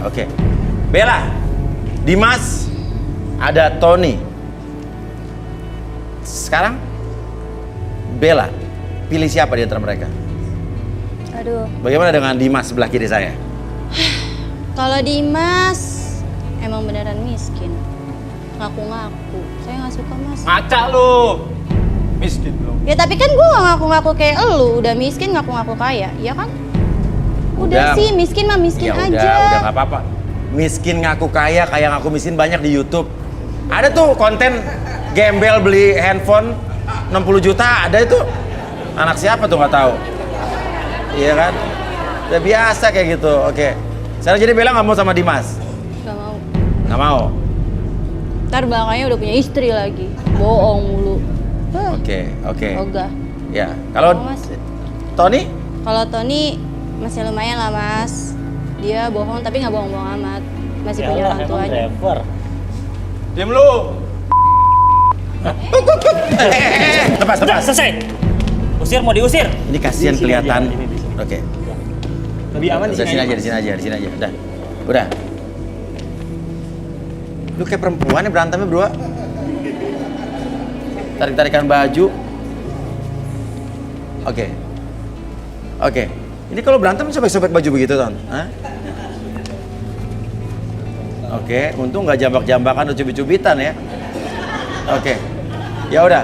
Oke. Bella, Dimas, ada Tony. Sekarang Bella, pilih siapa di antara mereka? Aduh, Bagaimana dengan Dimas sebelah kiri saya? kalau Dimas emang beneran miskin. Ngaku-ngaku. Saya nggak suka, Mas. Ngaca lu. Miskin lu. Ya tapi kan gue gak ngaku-ngaku kayak elu, udah miskin ngaku-ngaku kaya, iya kan? Udah sih, miskin mah miskin Ya aja. udah nggak apa-apa. Miskin ngaku kaya, kaya ngaku miskin banyak di YouTube. Ada tuh konten gembel beli handphone 60 juta, ada itu. Anak siapa tuh nggak tahu. Iya kan? Udah biasa kayak gitu. Oke. Sekarang jadi Bella nggak mau sama Dimas? Gak mau. Nggak mau. Ntar belakangnya udah punya istri lagi, bohong mulu. Oke. Ogah. Ya. Kalau Mau, Mas. Tony? Kalau Tony masih lumayan lah, Mas. Dia bohong tapi nggak bohong-bohong amat. Masih punya Yalah, orang emang tuanya. driver. Diam lu. Lepas. Udah selesai. Usir mau diusir. Ini kasihan Di sini kelihatan. aja, ini di sini. Oke. Lebih aman di Udah, sini. di sini aja. Udah. Lu kayak perempuan ya berantemnya berdua. Tarik-tarikan baju. Oke. Ini kalau berantem sobek-sobek baju begitu, Ton? Hah? Oke, untung nggak jambak-jambakan atau cubit-cubitan ya. Oke. Ya udah.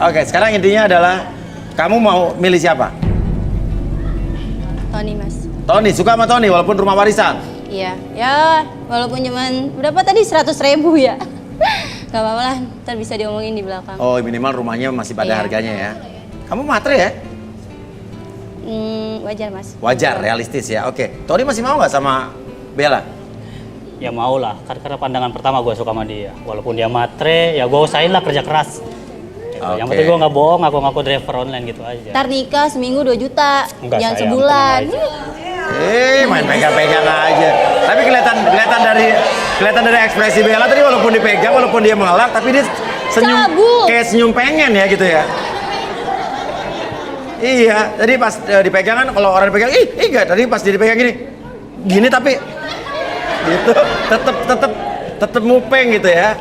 Oke, sekarang intinya adalah kamu mau milih siapa? Tony, Mas. Tony, suka sama Tony walaupun rumah warisan. Iya, ya walaupun cuman berapa tadi 100.000 ya. Gak apa-apa lah, ntar bisa diomongin di belakang. Oh, minimal rumahnya masih pada Iya. harganya ya. Kamu matre ya? Wajar, Mas. Wajar, realistis ya. Oke. Tony masih mau nggak sama Bella? Ya mau lah, karena pandangan pertama gue suka sama dia. Walaupun dia matre, ya gue usahain lah kerja keras. Gitu. Yang Oke. penting gue nggak bohong, ngaku driver online gitu aja. Ntar nikah seminggu 2 juta, Enggak, jangan sayang, sebulan. tenang Main pegang-pegang aja. Tapi kelihatan dari ekspresi Bella tadi walaupun dipegang, walaupun dia mengelak, tapi dia senyum Cabul. kayak senyum pengen ya gitu ya. Iya, tadi pas dipegang kan kalau orang dipegang, enggak, tadi pas dia dipegang gini tapi gitu, tetep mupeng gitu ya.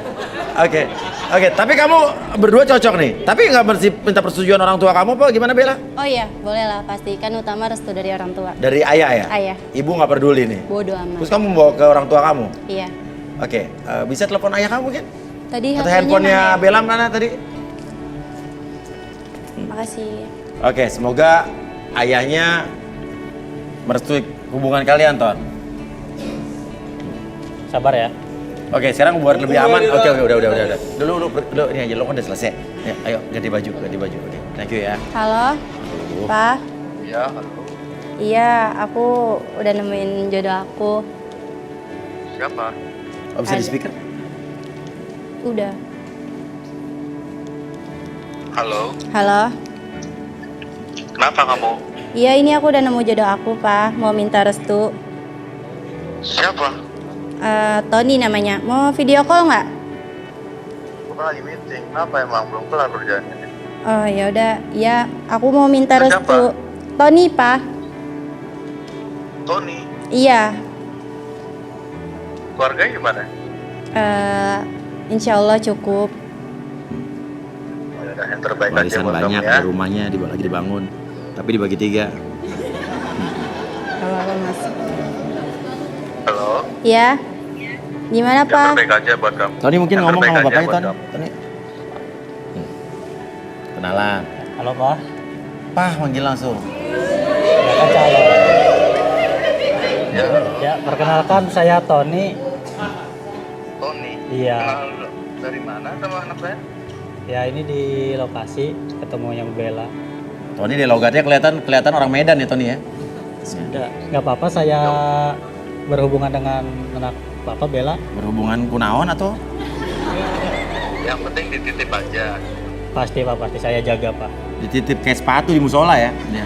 Oke, tapi kamu berdua cocok nih. Tapi nggak minta persetujuan orang tua kamu apa gimana Bella? Oh iya, boleh lah. Pastikan utama restu dari orang tua. Dari ayah ya? Ayah. Ibu nggak peduli nih. Bodoh amat. Terus kamu bawa ke orang tua kamu? Iya. Oke, bisa telepon ayah kamu mungkin? Tadi Atau HP-nya handphonenya mana ya? Bella mana tadi? Makasih. Oke, semoga ayahnya merestui hubungan kalian, Ton. Sabar ya. Oke, sekarang buat lebih aman. Oke, udah. Dulu ini aja, lo kan udah selesai. Ya, ayo ganti baju. Oke, thank you ya. Halo, Pa. Iya, halo. Iya, aku udah nemuin jodoh aku. Siapa? Oh, bisa di Ada. speaker? Udah. Halo. Halo. Kenapa kamu? Iya, ini aku udah nemu jodoh aku, Pa. Mau minta restu. Siapa? Tony namanya. Mau video call nggak? Bukan lagi meeting. Kenapa emang belum kelar kerjaannya? Oh ya udah, ya aku mau minta Siapa? restu. Tony, Pa. Tony. Iya. Keluarganya gimana? Insya Allah cukup. Oh, yaudah, yang terbaik aja Warisan buat banyak, kamu ya. ada rumahnya lagi dibangun. Tapi dibagi 3. Kalau apa, Mas? Halo. Ya. Gimana, Yang Pa? terbaik aja buat kamu. Tony mungkin Yang ngomong terbaik sama aja bapaknya, buat Tony. kamu. Tony. Kenalan. Halo Pak. Pah, manggil langsung. Ya kan calon. Ya, Ya perkenalkan saya Tony. Tony. Iya. Kenal dari mana sama anak saya? Ya ini di lokasi ketemunya Bu Bella. Tony di logatnya kelihatan orang Medan ya, Tony ya. Sudah. Nggak apa-apa saya berhubungan dengan anak Bapak Bella. Berhubungan kunaon atau? Yang penting dititip aja. Pasti Pak, pasti saya jaga Pak. Dititip kayak sepatu di musola ya. Iya.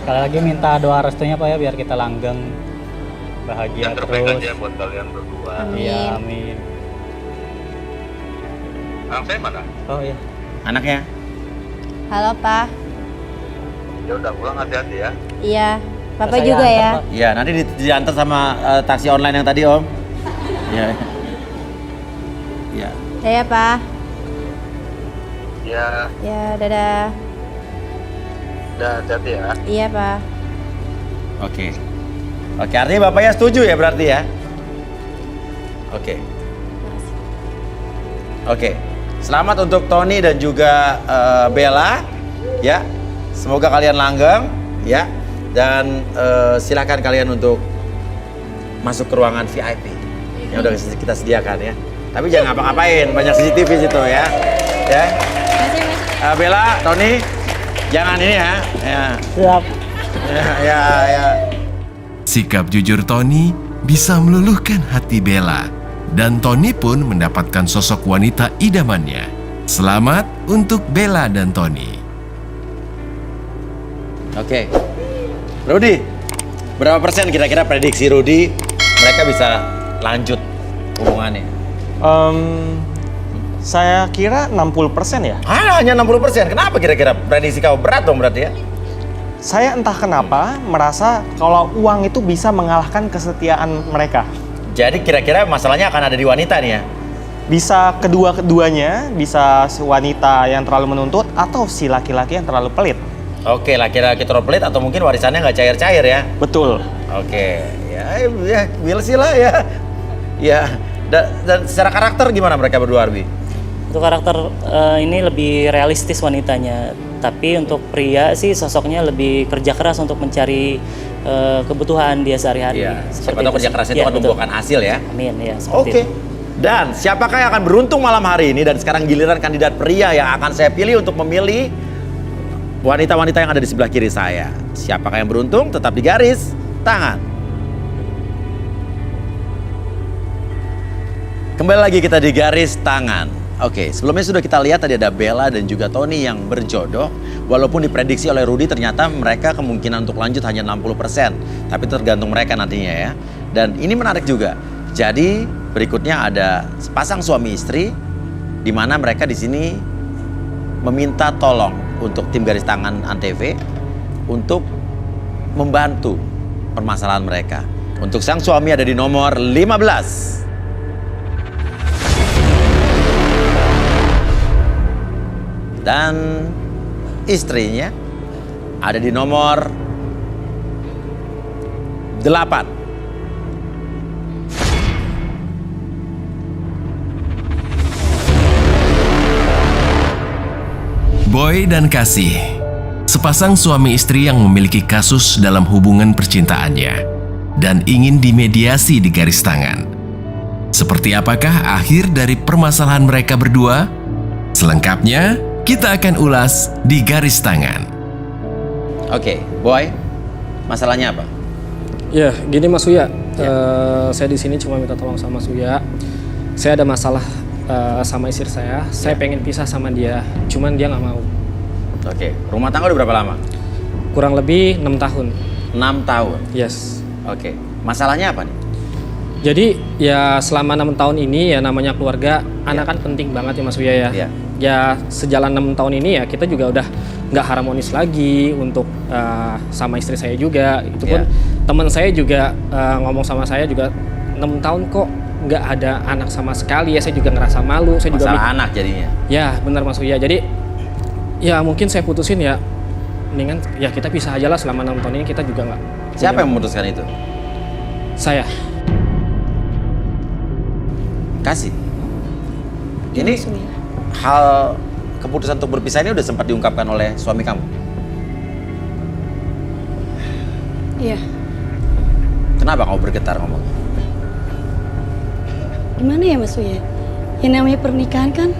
Sekali lagi minta doa restunya Pak ya biar kita langgeng bahagia Yang terbaik terus. aja buat kalian berdua. Amin. Iya, amin. Anak saya mana? Oh iya. anaknya. Halo, Pak. Ya udah pulang, hati-hati ya. Iya, Papa Saya juga antar, ya. Pak. Iya, nanti diantar sama taksi online yang tadi, Om. Iya. Iya. Ya, Pak. Ya, Ya, dadah. udah hati-hati ya. Iya, Pak. Oke. Oke, artinya Bapaknya setuju ya berarti ya? Oke. Oke. Selamat untuk Tony dan juga Bella ya. Semoga kalian langgeng ya. Dan silakan kalian untuk masuk ke ruangan VIP yang udah kita sediakan ya. Tapi jangan ngapa-ngapain, banyak CCTV situ ya. Ya. Bella, Tony, jangan ini ya. Ya. Siap. Ya. Sikap jujur Tony bisa meluluhkan hati Bella, dan Tony pun mendapatkan sosok wanita idamannya. Selamat untuk Bella dan Tony. Oke. Rudy, berapa persen kira-kira prediksi Rudy mereka bisa lanjut hubungannya? Saya kira 60% ya. Hanya 60%. Kenapa kira-kira prediksi kau berat dong berarti ya? Saya entah kenapa merasa kalau uang itu bisa mengalahkan kesetiaan mereka. Jadi kira-kira masalahnya akan ada di wanita nih ya? Bisa kedua-keduanya, bisa si wanita yang terlalu menuntut atau si laki-laki yang terlalu pelit. Oke, laki-laki terlalu pelit atau mungkin warisannya nggak cair-cair ya? Betul. Oke, ya will sih lah ya. Ya, dan secara karakter gimana mereka berdua, Arbi? Untuk karakter ini lebih realistis wanitanya. Tapi untuk pria sih sosoknya lebih kerja keras untuk mencari kebutuhan dia sehari-hari. Iya, siapa Seperti tahu kerja keras itu Iya, akan betul. membuahkan hasil ya. Amin, ya seperti Oke. itu. Dan siapakah yang akan beruntung malam hari ini? Dan sekarang giliran kandidat pria yang akan saya pilih untuk memilih wanita-wanita yang ada di sebelah kiri saya. Siapakah yang beruntung? Tetap di garis tangan. Kembali lagi kita di garis tangan. Oke, sebelumnya sudah kita lihat tadi ada Bella dan juga Tony yang berjodoh. Walaupun diprediksi oleh Rudy ternyata mereka kemungkinan untuk lanjut hanya 60%. Tapi tergantung mereka nantinya ya. Dan ini menarik juga. Jadi berikutnya ada sepasang suami istri di mana mereka di sini meminta tolong untuk tim garis tangan Antv untuk membantu permasalahan mereka. Untuk sang suami ada di nomor 15. Dan istrinya ada di nomor 8. Boy dan Kasih, sepasang suami istri yang memiliki kasus dalam hubungan percintaannya dan ingin dimediasi di garis tangan. Seperti apakah akhir dari permasalahan mereka berdua? Selengkapnya kita akan ulas di garis tangan. Oke, Boy, masalahnya apa? Ya, gini Mas Uya. Saya di sini cuma minta tolong sama Mas Uya. Saya ada masalah sama istri saya. Saya pengen pisah sama dia, cuman dia nggak mau. Oke, rumah tangga udah berapa lama? Kurang lebih 6 tahun. 6 tahun. Yes. Oke, masalahnya apa nih? Jadi ya selama 6 tahun ini ya namanya keluarga, anak kan penting banget ya Mas Uya ya. Iya. Ya sejalan 6 tahun ini ya kita juga udah nggak harmonis lagi untuk sama istri saya juga. Itu pun teman saya juga ngomong sama saya juga 6 tahun kok nggak ada anak sama sekali ya. Saya juga ngerasa malu. Saya juga Masalah anak jadinya. Ya benar Mas Uya. Jadi ya mungkin saya putusin ya. Mendingan ya kita pisah aja lah selama 6 tahun ini kita juga nggak. Siapa yang memutuskan itu? Saya. Kasih. Ini hal keputusan untuk berpisah ini udah sempat diungkapkan oleh suami kamu. Iya. Kenapa kamu bergetar ngomong? Gimana ya Mas Uya? Yang namanya pernikahan kan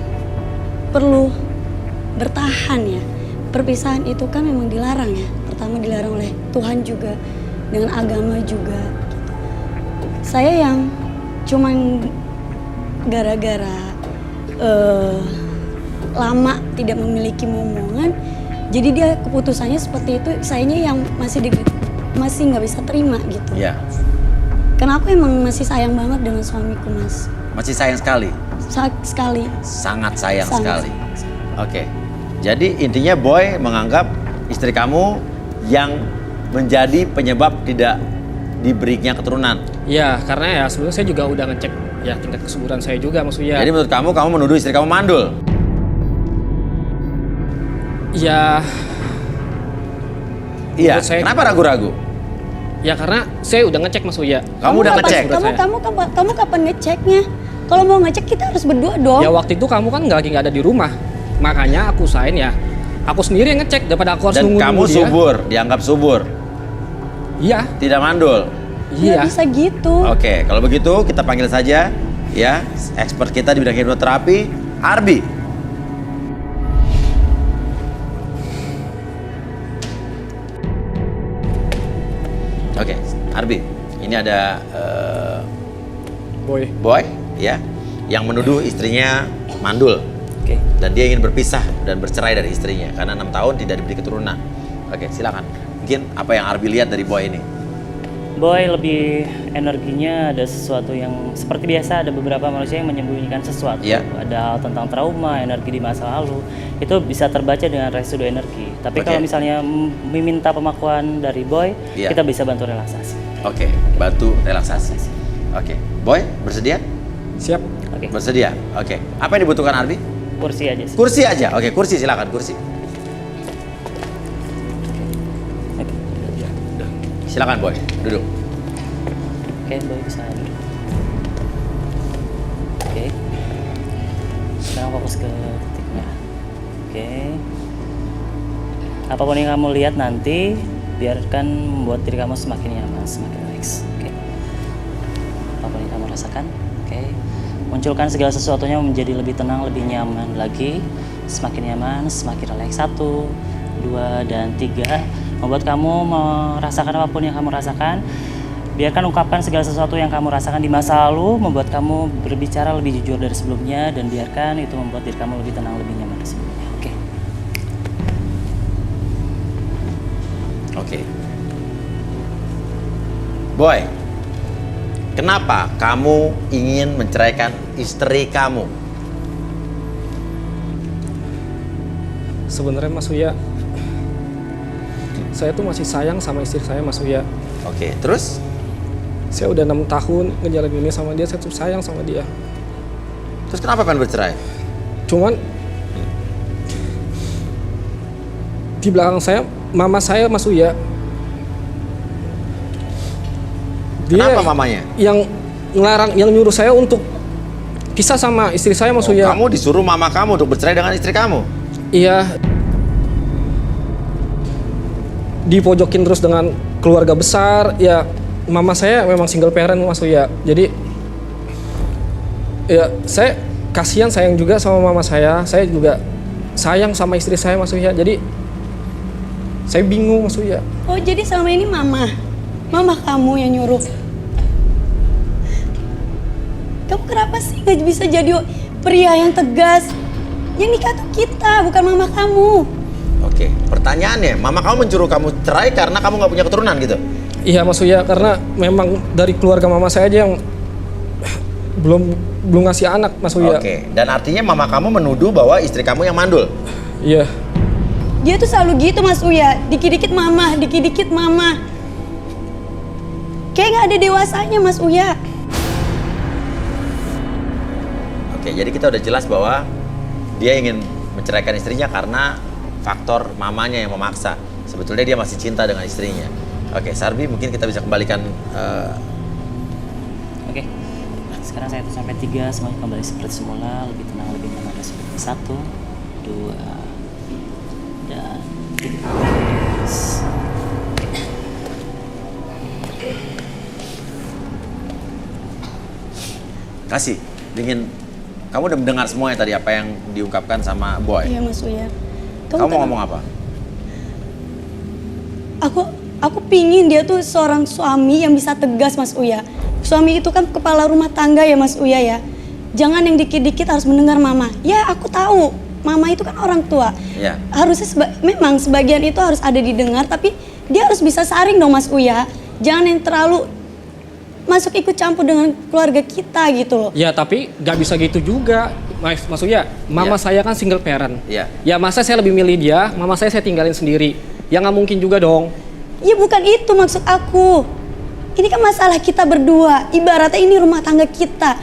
perlu bertahan ya. Perpisahan itu kan memang dilarang ya. Pertama dilarang oleh Tuhan juga, dengan agama juga. Saya yang cuman gara-gara lama tidak memiliki momongan, jadi dia keputusannya seperti itu. Sayanya yang masih nggak bisa terima gitu. Ya. Karena aku emang masih sayang banget dengan suamiku Mas. Masih sayang sekali. Sekali. Sangat sayang sekali. Oke. Jadi intinya Boy menganggap istri kamu yang menjadi penyebab tidak diberinya keturunan. Ya, karena ya sebelumnya saya juga udah ngecek ya tingkat kesuburan saya juga Mas Uya. Jadi menurut kamu menuduh istri kamu mandul? Ya, Iya. menurut saya- Kenapa ragu-ragu? ya karena saya udah ngecek Mas Uya. Kamu udah kapan- ngecek? Kamu kapan ngeceknya? Kalau mau ngecek kita harus berdua dong. Ya waktu itu kamu kan lagi nggak ada di rumah. Makanya aku usahain ya. Aku sendiri yang ngecek daripada aku harus Dan nunggu-nunggu kamu dia. subur, dianggap subur, Iya, tidak mandul. Nggak iya. bisa gitu. Oke, kalau begitu kita panggil saja ya expert kita di bidang hipnoterapi, Arbi. Oke, Arbi, ini ada Boy. Boy ya yang menuduh istrinya mandul. Oke. Dan dia ingin berpisah dan bercerai dari istrinya karena 6 tahun tidak diberi keturunan. Oke, silakan. Mungkin apa yang Arbi lihat dari Boy ini? Boy lebih energinya ada sesuatu yang seperti biasa, ada beberapa manusia yang menyembunyikan sesuatu. Iya. Ada hal tentang trauma, energi di masa lalu. Itu bisa terbaca dengan residu energi. Tapi Oke. kalau misalnya meminta pemakuan dari Boy, Iya. kita bisa bantu relaksasi. Oke, bantu relaksasi. Oke, Boy bersedia? Siap. Oke. Bersedia. Oke. Apa yang dibutuhkan Arbi? Kursi aja sih. Kursi aja. Oke, kursi silakan kursi. Oke. Silakan Boy, duduk. Oke, Boy bisa duduk. Oke. Sekarang fokus ke titik merah. Oke. Apapun yang kamu lihat nanti, biarkan membuat diri kamu semakin nyaman, semakin relax. Oke. Apapun yang kamu rasakan, oke. Munculkan segala sesuatunya menjadi lebih tenang, lebih nyaman lagi. Semakin nyaman, semakin relax. 1, 2, dan 3. Membuat kamu merasakan apapun yang kamu rasakan. Biarkan ungkapkan segala sesuatu yang kamu rasakan di masa lalu, membuat kamu berbicara lebih jujur dari sebelumnya, dan biarkan itu membuat diri kamu lebih tenang, lebih nyaman dari sebelumnya. Oke. Oke. Boy, kenapa kamu ingin menceraikan istri kamu? Sebenarnya Mas Uya, saya tuh masih sayang sama istri saya Mas Uya. Oke, terus? Saya udah 6 tahun ngejalanin ini sama dia, saya tuh sayang sama dia. Terus kenapa pengen bercerai? Cuman di belakang saya, mama saya Mas Uya. Dia Kenapa mamanya? yang ngelarang, yang nyuruh saya untuk pisah sama istri saya Mas Uya. Kamu disuruh mama kamu untuk bercerai dengan istri kamu? Iya. Dipojokin terus dengan keluarga besar. Ya, mama saya memang single parent Mas Uya. Jadi ya saya kasihan, sayang juga sama mama saya. Saya juga sayang sama istri saya Mas Uya. Jadi saya bingung Mas Uya. Oh, jadi selama ini mama kamu yang nyuruh. Kamu kenapa sih nggak bisa jadi pria yang tegas? Yang nikah tuh kita, bukan mama kamu. Oke, pertanyaannya, mama kamu menyuruh kamu cerai karena kamu nggak punya keturunan gitu? Iya Mas Uya, karena memang dari keluarga mama saya aja yang belum ngasih anak Mas Uya. Oke, dan artinya mama kamu menuduh bahwa istri kamu yang mandul? Iya. Dia tuh selalu gitu Mas Uya, dikit-dikit mama, dikit-dikit mama. Kayak nggak ada dewasanya Mas Uya. Oke, jadi kita udah jelas bahwa dia ingin menceraikan istrinya karena faktor mamanya yang memaksa. Sebetulnya dia masih cinta dengan istrinya. Oke, Sarbi, mungkin kita bisa kembalikan. Oke. Sekarang saya hitung sampai 3, semuanya kembali seperti semula, lebih tenang, lebih nyaman dari sebelumnya. 1, 2, dan 3. Kasih, dingin. Kamu udah mendengar semuanya tadi apa yang diungkapkan sama Boy? Iya Mas Uya. Kamu mau ngomong apa? Aku pingin dia tuh seorang suami yang bisa tegas Mas Uya. Suami itu kan kepala rumah tangga ya Mas Uya ya. Jangan yang dikit-dikit harus mendengar mama. Ya aku tahu, mama itu kan orang tua. Ya. Harusnya memang sebagian itu harus ada didengar, tapi dia harus bisa saring dong Mas Uya. Jangan yang terlalu masuk ikut campur dengan keluarga kita gitu loh. Ya tapi nggak bisa gitu juga. Mas Uya, mama Iya. saya kan single parent. Iya. Ya masa saya lebih milih dia, mama saya tinggalin sendiri. Ya nggak mungkin juga dong. Ya bukan itu maksud aku. Ini kan masalah kita berdua. Ibaratnya ini rumah tangga kita.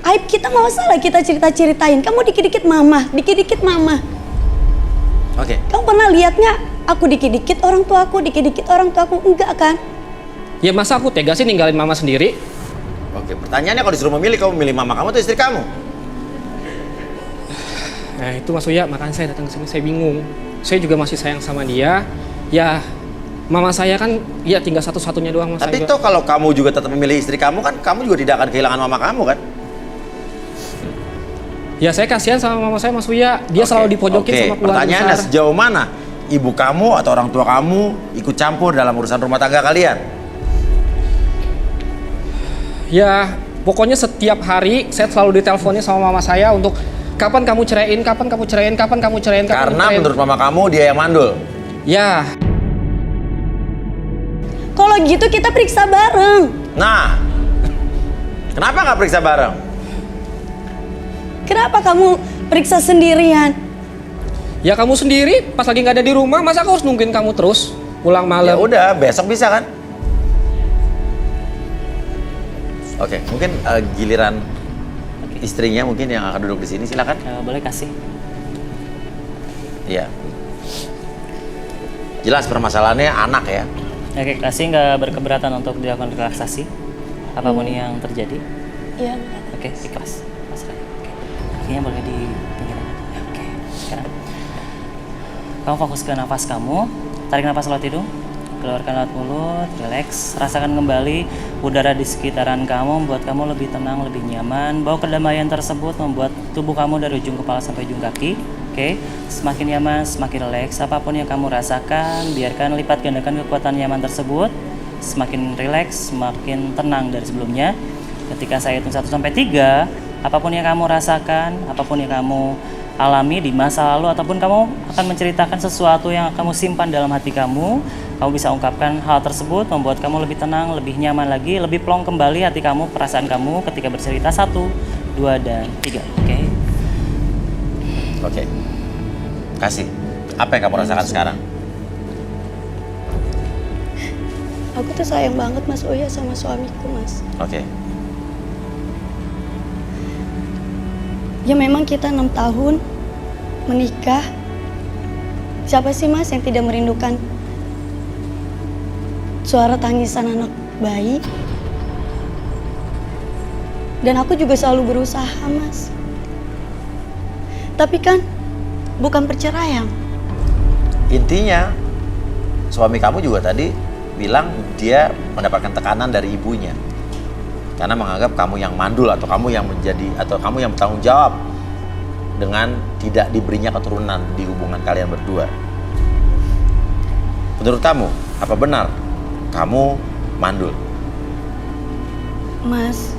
Aib kita nggak usah lah kita cerita-ceritain. Kamu dikit-dikit mama, dikit-dikit mama. Oke. Kamu pernah lihatnya aku dikit-dikit orang tua aku, dikit-dikit orang tua aku? Enggak kan? Ya masa aku tega sih ninggalin mama sendiri? Oke, pertanyaannya kalau disuruh memilih, kamu milih mama kamu atau istri kamu? Nah itu Mas Uya, makanya saya datang ke sini, saya bingung. Saya juga masih sayang sama dia. Ya mama saya kan ya tinggal satu-satunya doang. Mas. Tapi Saya toh kalau kamu juga tetap memilih istri kamu kan, kamu juga tidak akan kehilangan mama kamu kan? Ya saya kasihan sama mama saya Mas Uya. Dia selalu dipojokin sama keluarga Pertanyaannya besar. sejauh mana ibu kamu atau orang tua kamu ikut campur dalam urusan rumah tangga kalian? Ya pokoknya setiap hari saya selalu diteleponnya sama mama saya untuk kapan kamu ceraiin, kapan kamu ceraiin, kapan kamu ceraiin, kapan Karena kamu ceraiin. menurut mama kamu dia yang mandul. Ya, Kalau gitu kita periksa bareng. Nah, kenapa nggak periksa bareng? Kenapa kamu periksa sendirian? ya kamu sendiri pas lagi nggak ada di rumah, masa aku harus nungguin kamu terus pulang Ya malam? udah, besok bisa kan? Oke, mungkin giliran istrinya mungkin yang akan duduk di sini, silakan. Boleh kasih. Iya. Jelas permasalahannya anak ya. Oke, kasih nggak berkeberatan untuk dilakukan relaksasi apapun yang terjadi. Iya. Oke, ikhlas. Pasrah. Oke. Kakinya boleh di pinggiran. Oke. Sekarang kamu fokus ke nafas kamu. Tarik nafas lewat hidung, keluarkan lewat mulut, relax. Rasakan kembali udara di sekitaran kamu, membuat kamu lebih tenang, lebih nyaman. Bawa kedamaian tersebut membuat tubuh kamu dari ujung kepala sampai ujung kaki. Oke, semakin nyaman, semakin relax. Apapun yang kamu rasakan, biarkan lipat gandakan kekuatan nyaman tersebut. Semakin relax, semakin tenang dari sebelumnya. Ketika saya hitung 1 sampai 3, apapun yang kamu rasakan, apapun yang kamu alami di masa lalu, ataupun kamu akan menceritakan sesuatu yang kamu simpan dalam hati kamu bisa ungkapkan hal tersebut, membuat kamu lebih tenang, lebih nyaman lagi, lebih plong kembali hati kamu, perasaan kamu ketika bercerita. 1, 2, dan 3. Oke. Oke. Kasih. Apa yang kamu rasakan sekarang? Aku tuh sayang banget Mas Uya sama suamiku, Mas. Oke. Ya memang kita 6 tahun menikah. Siapa sih Mas yang tidak merindukan suara tangisan anak bayi? Dan aku juga selalu berusaha, Mas. Tapi kan bukan perceraian. Intinya suami kamu juga tadi bilang dia mendapatkan tekanan dari ibunya karena menganggap kamu yang mandul atau kamu yang bertanggung jawab dengan tidak diberinya keturunan di hubungan kalian berdua. Menurut kamu, apa benar kamu mandul? Mas,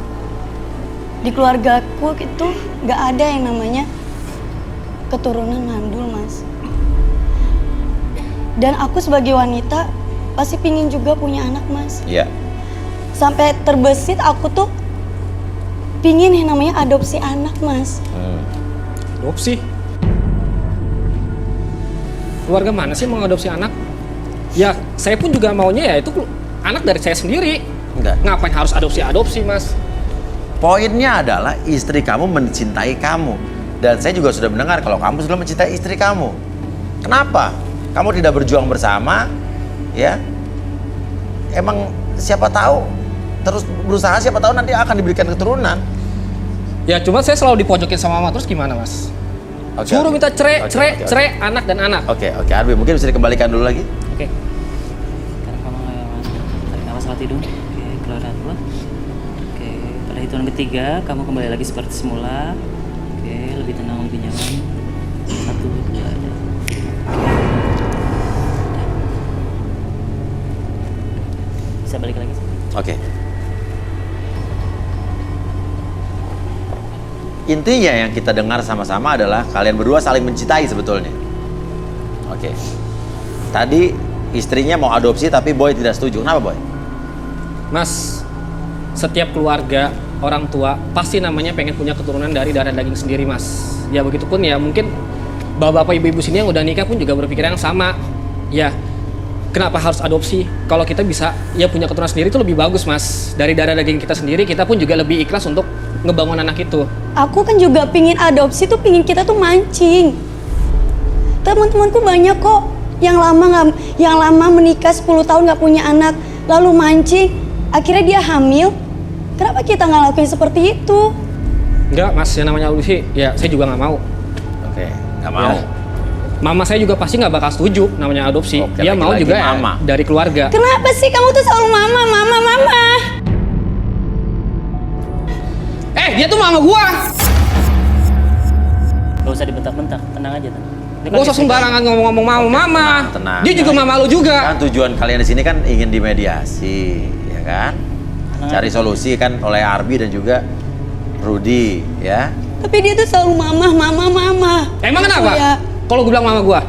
di keluargaku itu gak ada yang namanya keturunan mandul, Mas. Dan aku sebagai wanita pasti pingin juga punya anak, Mas. Iya. Sampai terbesit aku tuh pingin yang namanya adopsi anak, Mas. Adopsi? Keluarga mana sih mau adopsi anak? Ya saya pun juga maunya ya itu anak dari saya sendiri. Enggak. Ngapain harus adopsi, Mas? Poinnya adalah istri kamu mencintai kamu. Dan saya juga sudah mendengar kalau kamu sudah mencintai istri kamu. Kenapa? Kamu tidak berjuang bersama, ya? Emang siapa tahu, terus berusaha siapa tahu nanti akan diberikan keturunan. Ya cuma saya selalu dipojokin sama mama, terus gimana, Mas? Oke, Suruh oke. minta cerai, Oke, cerai, oke, oke. cerai, anak dan anak. Oke, Arbi, mungkin bisa dikembalikan dulu lagi? Oke. Sekarang kamu tarik nafas lewat hidung. Oke, keluar lewat mulut. Oke, pada hitungan ketiga kamu kembali lagi seperti semula. Oke, lebih tenang, lebih nyaman. 1, 2, dan 3. Bisa balik lagi. Oke. Intinya yang kita dengar sama-sama adalah kalian berdua saling mencintai sebetulnya. Oke. Tadi istrinya mau adopsi tapi Boy tidak setuju. Kenapa, Boy? Mas, setiap keluarga orang tua pasti namanya pengen punya keturunan dari darah daging sendiri, Mas. Ya begitupun ya mungkin bapak-bapak ibu-ibu sini yang udah nikah pun juga berpikir yang sama. Ya, kenapa harus adopsi? Kalau kita bisa ya punya keturunan sendiri itu lebih bagus, Mas. Dari darah daging kita sendiri, kita pun juga lebih ikhlas untuk ngebangun anak itu. Aku kan juga pingin adopsi tuh, pingin kita tuh mancing. Teman-temanku banyak kok yang lama menikah 10 tahun nggak punya anak, lalu mancing, akhirnya dia hamil. Kenapa kita nggak lakuin seperti itu? Enggak, Mas, yang namanya adopsi, ya saya juga nggak mau. Oke, nggak mau. Ya. Mama saya juga pasti nggak bakal setuju namanya adopsi. Oke, Dia mau lagi-lagi juga ya, mama. dari keluarga. Kenapa sih kamu tuh selalu mama? Dia tuh mama gua. Gak usah dibentak-bentak, tenang aja. Ini kan Gak usah sembarangan ngomong-ngomong mama. Tenang. Dia juga mama lu juga. Kan tujuan kalian di sini kan ingin dimediasi, ya kan? Cari solusi kan oleh Arbi dan juga Rudy, ya. Tapi dia tuh selalu mama. Emang kenapa? Ya. Kalau gue bilang mama gua,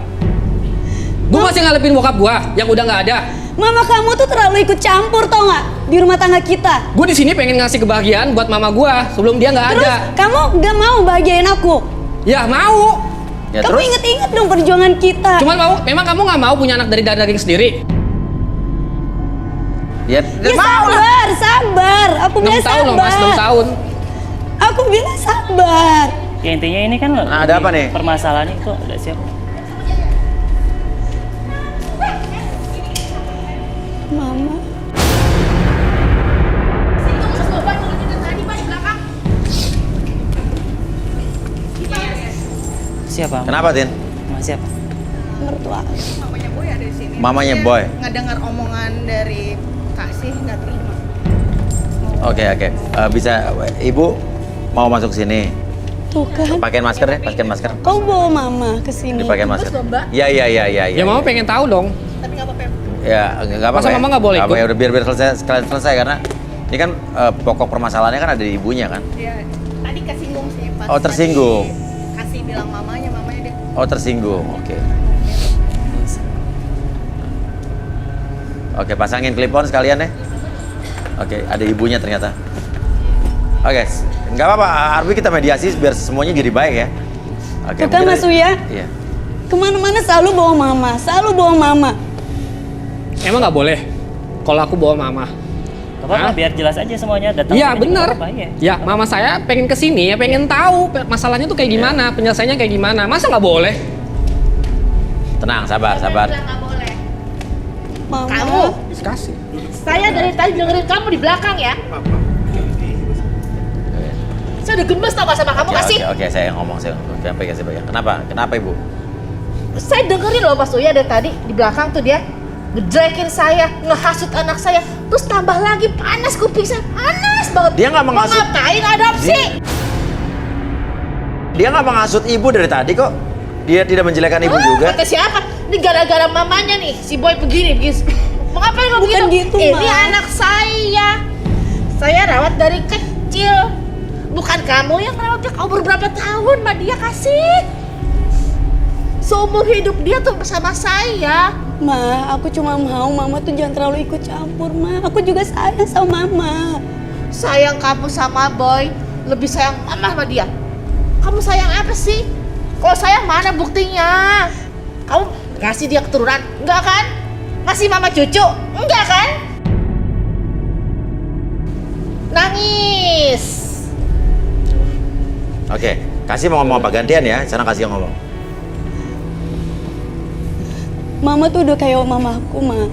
gue masih ngalepin bokap gua yang udah nggak ada. Mama kamu tuh terlalu ikut campur, tau nggak, di rumah tangga kita. Gue di sini pengen ngasih kebahagiaan buat mama gua sebelum dia nggak Terus ada. kamu gak mau bahagiain aku? Ya mau. Ya Kamu terus inget-inget dong perjuangan kita. Cuman memang kamu nggak mau punya anak dari darah daging sendiri. ya mau lah. sabar. Aku 6 bilang tahun loh, Mas, 6 sabar. tahun. Aku bilang sabar. Ya intinya ini kan Nah, ada apa nih? Permasalahan itu udah siap. Mama. Siapa? Kenapa, Tin? Siapa? Mertua. Mamanya Boy ada di sini. Mamanya Dia Boy. Ngedengar omongan dari Kasih nggak terima. Oke. Bisa Ibu mau masuk sini? Tuh kan. Pakai masker ya, pakai masker. Kau bawa mama ke sini. Dipakai masker. Terus, Mbak? Iya. Ya mama pengen tahu dong. Tapi nggak apa-apa. Ya, nggak apa-apa. Masa ya. mama nggak boleh Nggak apa-apa, ikut? ya udah biar selesai sekalian selesai karena ini kan pokok permasalahannya kan ada di ibunya kan. Ya, tadi kesinggung sih pas. Oh, tersinggung. tadi Kasih bilang mamanya dia. Oh, tersinggung. Oke. Oke, pasangin clip on sekalian ya. Oke, ada ibunya ternyata. Oke, nggak apa-apa. Arbi kita mediasi biar semuanya jadi baik ya. Oke. Tuh kan mungkin Mas Uya. Iya. Kemana-mana selalu bawa mama. Emang nggak boleh kalau aku bawa mama? Gak apa-apa, Hah? biar jelas aja semuanya. Datang Iya sini juga benar. nggak apa-apa, ya. Ya mama saya pengen kesini ya pengen tahu masalahnya tuh kayak gimana, penyelesaiannya kayak gimana. Masa nggak boleh? Tenang, sabar. Nggak boleh. Mama. Kamu, Kasih. saya dari tadi dengerin kamu di belakang ya. Saya udah gemes tau gak sama kamu Kasih. Oke, saya ngomong. Oke, kasih bagian. Kenapa Ibu? Saya dengerin loh Mas Uya dari tadi di belakang tuh dia ngejelekin saya, ngehasut anak saya, terus tambah lagi panas kuping saya, panas banget. Dia nggak Mau menghasut. ngapain adopsi? Dia nggak menghasut Ibu dari tadi kok. Dia tidak menjelekan Ibu juga. Kata siapa? Ini gara-gara mamanya nih, si Boy begini. Mau ngapain lo Bukan begitu? gitu, Ini Ma. anak saya rawat dari kecil. Bukan kamu yang rawatnya, kamu berberapa tahun sama dia Kasih. Seumur hidup dia tuh bersama saya. Ma, aku cuma mau mama tuh jangan terlalu ikut campur, Ma. Aku juga sayang sama mama. Sayang kamu sama Boy, lebih sayang mama sama dia. Kamu sayang apa sih? Kalau sayang mana buktinya? Kamu ngasih dia keturunan? Enggak kan? Ngasih mama cucu? Enggak kan? Nangis. Oke, Kasih mau ngomong apa? Gantian ya, sana Kasih yang ngomong. Mama tuh udah kayak mamaku, Ma.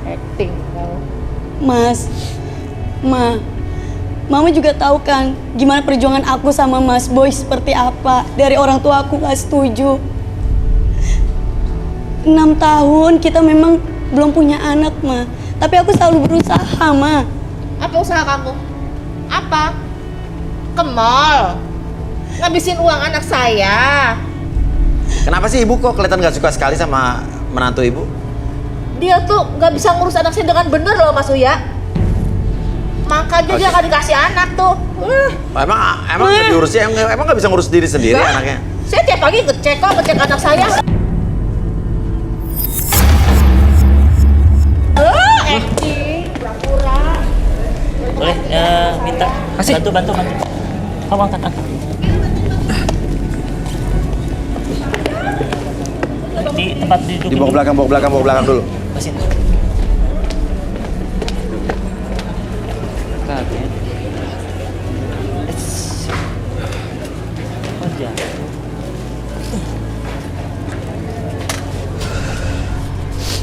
Acting kamu. Mas, Mama juga tahu kan gimana perjuangan aku sama Mas Boy seperti apa. Dari orang tua aku gak setuju. 6 tahun kita memang belum punya anak, Ma. Tapi aku selalu berusaha, Ma. Apa usaha kamu? Apa? Ke mall. Ngabisin uang anak saya. Kenapa sih Ibu kok kelihatan gak suka sekali sama menantu Ibu? Dia tuh nggak bisa ngurus anak saya dengan bener loh Mas Uya. Makanya dia nggak dikasih anak tuh. Emang nggak diurusnya? Emang nggak bisa ngurus diri sendiri Nggak. anaknya? Saya tiap pagi ngecek anak saya. Acting, pura-pura. Boleh minta bantu. Kamu angkat. Di tempat duduk. Di bawa belakang dulu. Sini. Oke. Aja.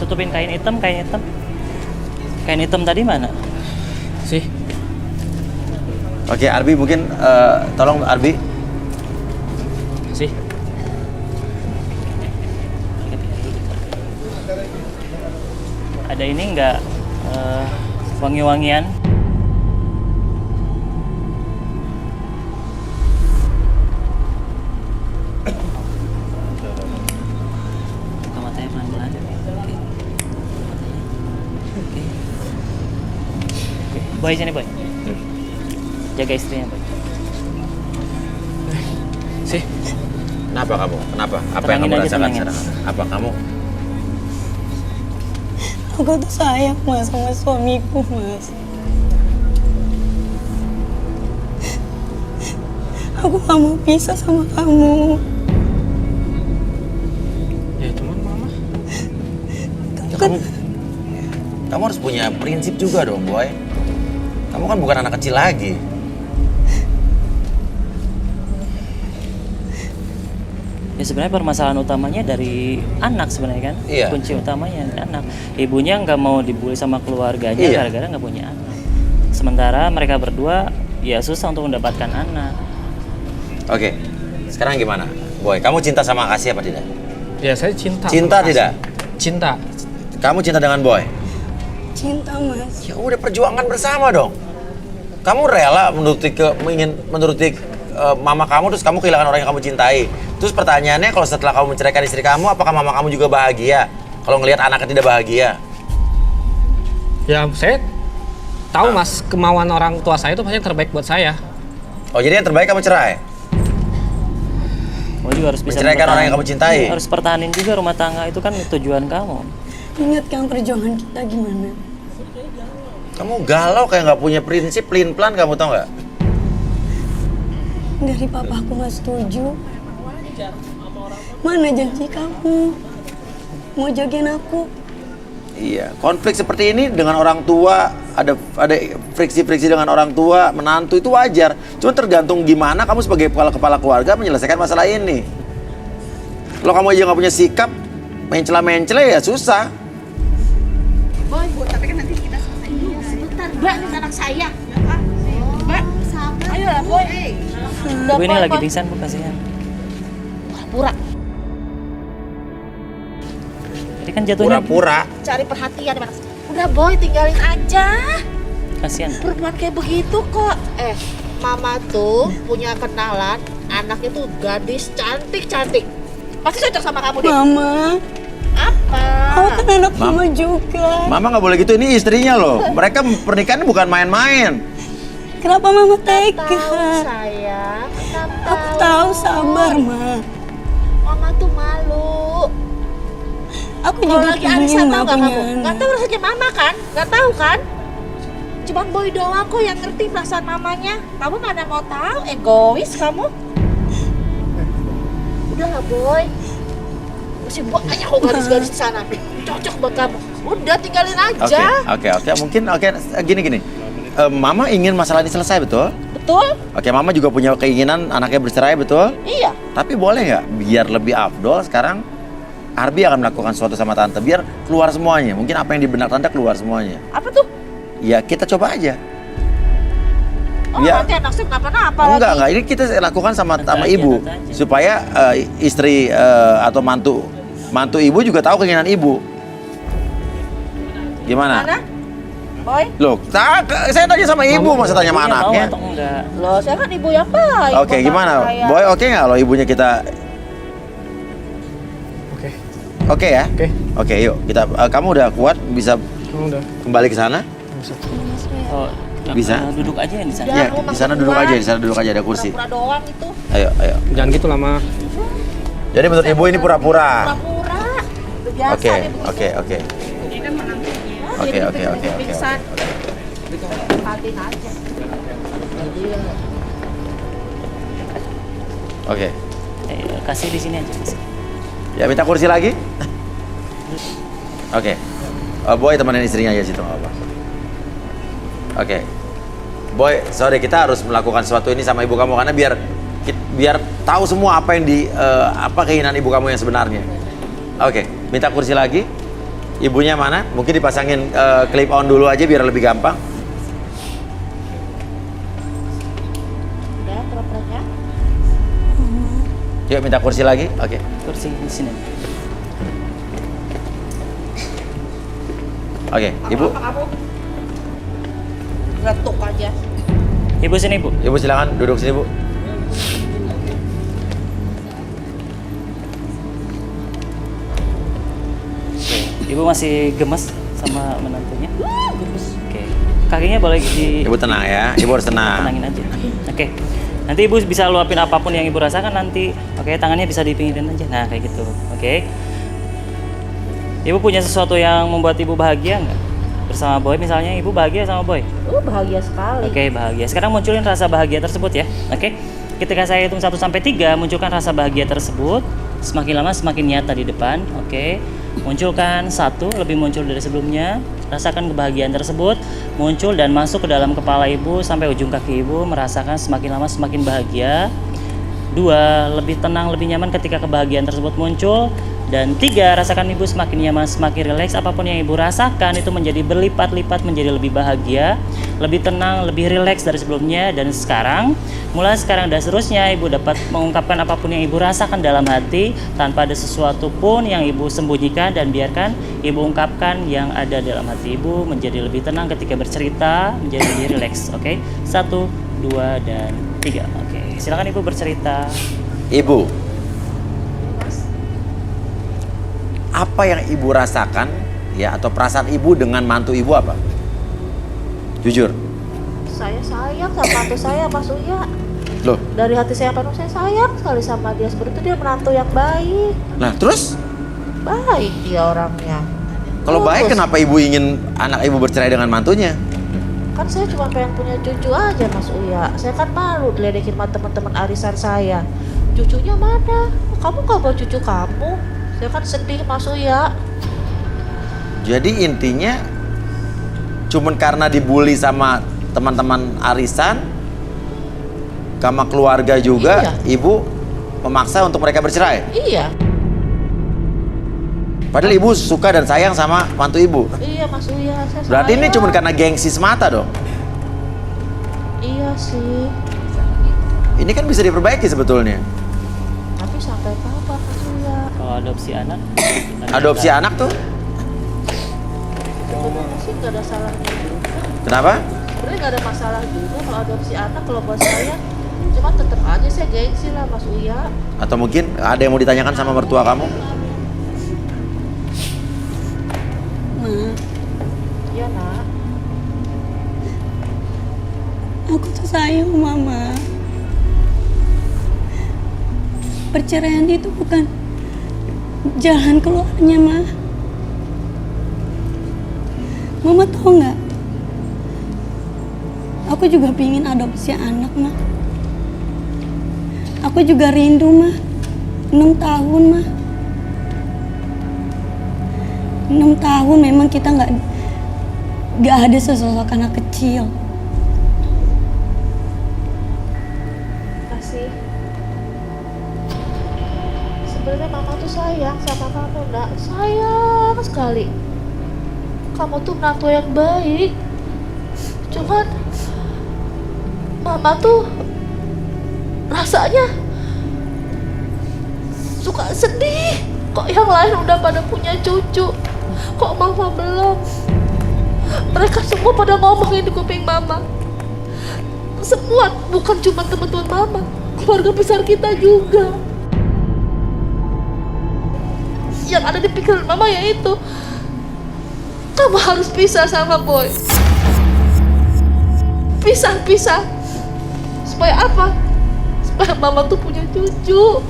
Tutupin kain hitam. Kain hitam tadi mana? Sih. Oke, Arbi mungkin tolong Arbi. Sih. Ada ini enggak wangi-wangian? Buka matanya pelan-pelan. Oke. Boy, sini Boy. Jaga istrinya Boy. Sih. Kenapa kamu? Kenapa? Apa yang Tenangin kamu aja, rasakan tenangin. sekarang? Apa kamu? Aku tuh sayang mas sama suamiku mas. Aku gak mau pisah sama kamu. Ya cuman mama. Ya, kamu harus punya prinsip juga dong, Boy. Kamu kan bukan anak kecil lagi. Ya sebenarnya permasalahan utamanya dari anak sebenarnya kan. Iya. Kunci utamanya anak. Ibunya nggak mau dibully sama keluarganya Iya. gara-gara nggak punya anak. Sementara mereka berdua ya susah untuk mendapatkan anak. Oke, sekarang gimana? Boy, kamu cinta sama Kasih apa tidak? Ya saya cinta. Cinta sama tidak? Kasih. Cinta. Kamu cinta dengan Boy? Cinta mas. Ya udah perjuangan bersama dong. Kamu rela menuruti mama kamu, terus kamu kehilangan orang yang kamu cintai. Terus pertanyaannya, kalau setelah kamu menceraikan istri kamu, apakah mama kamu juga bahagia? Kalau ngelihat anaknya tidak bahagia? Ya saya tahu mas, kemauan orang tua saya itu pasti yang terbaik buat saya. Oh jadi yang terbaik kamu cerai? Kamu juga harus bisa Menceraikan orang yang kamu cintai? Iya, harus pertahanin juga rumah tangga, itu kan tujuan kamu. Ingat kan perjuangan kita gimana? Kamu galau kayak nggak punya prinsip, pelin-pelan kamu tau nggak? Dari papa aku gak setuju. Mana janji kamu mau jagain aku? Iya, konflik seperti ini dengan orang tua, ada friksi-friksi dengan orang tua, menantu itu wajar. Cuma tergantung gimana kamu sebagai kepala keluarga menyelesaikan masalah ini. Kalau kamu aja nggak punya sikap, mencela-mencela ya susah. Boy, Bu, tapi kan nanti kita selesai. Iya, sebentar. Mbak, ini anak saya. Mbak, sabar. Ayo lah, Boy. Ibu ini lagi pingsan Bu, kasihan. Pura-pura. Jadi kan jatuhnya Pura-pura. Cari perhatian sama anak saya. Udah, Boy, tinggalin aja. kasihan. Perempuan kayak begitu kok. Mama tuh punya kenalan, anaknya tuh gadis cantik-cantik. Pasti cocok sama kamu deh. Mama, Apa? aku kan anak mama juga. Mama nggak boleh gitu, ini istrinya loh. Mereka pernikahan bukan main-main. Kenapa mama tega? Tahu sayang, Aku tahu, sabar ma. Mama tuh malu. Aku Kalau juga lagi arisan pengen tahu ma nggak punya kamu? Nggak tahu rasanya mama kan? Nggak tahu kan? Cuman Boy doang kok yang ngerti perasaan mamanya. Kamu mana mau tahu? Egois kamu. Udahlah Boy. Masih banyak kok gadis-gadis di sana. Cocok buat kamu. Udah tinggalin aja. Oke. Mungkin gini. Mama ingin masalah ini selesai, betul? Betul? Oke, Mama juga punya keinginan anaknya bercerai, betul? Iya. Tapi boleh nggak biar lebih afdol sekarang Arbi akan melakukan sesuatu sama Tante biar keluar semuanya. Mungkin apa yang di benak Tante keluar semuanya. Apa tuh? Ya kita coba aja. Oh, Ya. nanti anak saya kenapa-napa Enggak. lagi. Ini kita lakukan sama Tante aja, ibu tante aja. supaya istri atau mantu ibu juga tahu keinginan ibu. Gimana? Mana? Boy? Loh, saya tanya sama ibu, masa tanya sama Ibunya mau anaknya? atau enggak? Loh, saya kan ibu yang baik. Oke, buat gimana? anak saya. Boy, oke nggak kalau ibunya kita? Oke. Oke ya? Oke. Oke, yuk kita. Kamu udah kuat bisa Kamu udah. kembali ke sana? Oh, Bisa? Duduk aja yang di sana. Udah, Ya, kamu di sana masuk duduk duluan. aja, di sana duduk aja ada kursi. Pura-pura doang itu. Ayo. Jangan gitu lama. Jadi menurut ibu ini pura-pura. Pura-pura. Udah biasa Oke. dia begitu. Ini kan menantunya. Oke. Pingsan. perhatiin aja. Iya. Oke. Kasih di sini aja. Kasih. Ya minta kursi lagi. Oke. Boy temenin istrinya aja situ nggak apa. Oke. Boy, sorry kita harus melakukan sesuatu ini sama ibu kamu karena biar tahu semua apa yang apa keinginan ibu kamu yang sebenarnya. Oke, minta kursi lagi. Ibunya mana? Mungkin dipasangin clip on dulu aja biar lebih gampang. Udah, pura-puranya. Yuk minta kursi lagi. Oke. Kursi di sini. Oke, Ibu. Apa kamu? Letuk aja. Ibu sini, Bu. Ibu silakan duduk sini, Bu. Ibu masih gemes sama menantunya? Gemes. Oke. Kakinya boleh di... Ibu tenang ya, Ibu harus tenang. Tenangin aja. Oke. Nanti Ibu bisa luapin apapun yang Ibu rasakan nanti. Oke, tangannya bisa dipinggirin aja. Nah, kayak gitu. Oke. Ibu punya sesuatu yang membuat Ibu bahagia nggak? Bersama Boy misalnya, Ibu bahagia sama Boy? Bahagia sekali. Oke, bahagia. Sekarang munculin rasa bahagia tersebut ya. Oke. Ketika saya hitung 1-3, munculkan rasa bahagia tersebut. Semakin lama semakin nyata di depan. Oke. Munculkan 1, lebih muncul dari sebelumnya. Rasakan kebahagiaan tersebut muncul dan masuk ke dalam kepala Ibu sampai ujung kaki Ibu, merasakan semakin lama semakin bahagia. 2, lebih tenang, lebih nyaman ketika kebahagiaan tersebut muncul. Dan 3, rasakan Ibu semakin nyaman, semakin rileks. Apapun yang Ibu rasakan itu menjadi berlipat-lipat, menjadi lebih bahagia, lebih tenang, lebih rileks dari sebelumnya. Dan sekarang, mulai sekarang dan seterusnya, Ibu dapat mengungkapkan apapun yang Ibu rasakan dalam hati tanpa ada sesuatu pun yang Ibu sembunyikan, dan biarkan Ibu ungkapkan yang ada dalam hati Ibu menjadi lebih tenang ketika bercerita, menjadi lebih rileks. Oke, 1, 2, dan 3. Oke, silakan Ibu bercerita. Ibu, apa yang Ibu rasakan ya atau perasaan Ibu dengan mantu Ibu apa? Jujur. Saya sayang sama mantu saya, Mas Uya. Loh, Dari hati saya penuh, saya sayang sekali sama dia. Seperti itu dia menantu yang baik. nah terus Baik dia orangnya. kalau baik Tulus. kenapa Ibu ingin anak Ibu bercerai dengan mantunya? Kan saya cuma pengen punya cucu aja, Mas Uya. Saya kan malu diledekin sama teman-teman arisan saya. Cucunya mana? Kamu gak bawa cucu kamu? Saya kan sedih, Mas Uya. Jadi intinya cuman karena dibully sama teman-teman arisan, sama keluarga juga, Iya. Ibu memaksa untuk mereka bercerai. Iya, Padahal Ibu suka dan sayang sama mantu Ibu. iya Mas Uya. Saya Berarti ini sayang. cuma karena gengsi semata dong. Iya sih. Ini kan bisa diperbaiki sebetulnya. Tapi sampai kapan, Mas Uya? Kalau adopsi anak, Adopsi anak tuh, Sebenarnya sih nggak ada salahnya juga. kenapa? Sebenarnya nggak ada masalah juga kalau adopsi anak, kalau buat saya. Cuma tetap aja saya gengsi lah, Mas Uya. Atau mungkin ada yang mau ditanyakan sama mertua kamu? Ma, Iya, Nak. aku tuh sayang Mama. Perceraian itu bukan jalan keluarnya, Ma. Mama tahu nggak? Aku juga pingin adopsi anak, Ma. Aku juga rindu, Ma. 6 tahun, Ma. 6 tahun memang kita nggak ada sesosok anak kecil. Kasih. Sebenarnya Mama tuh sayang sama kamu, Nak. Sayang sekali. Kamu tuh menantu yang baik. Cuman Mama tuh rasanya suka sedih. Kok yang lain udah pada punya cucu, kok Mama belum? Mereka semua pada ngomongin di kuping Mama. Semua, bukan cuma teman-teman Mama, keluarga besar kita juga. Yang ada di pikiran Mama yaitu kamu harus pisah sama Boy. Pisah. Supaya apa? Supaya Mama tuh punya cucu.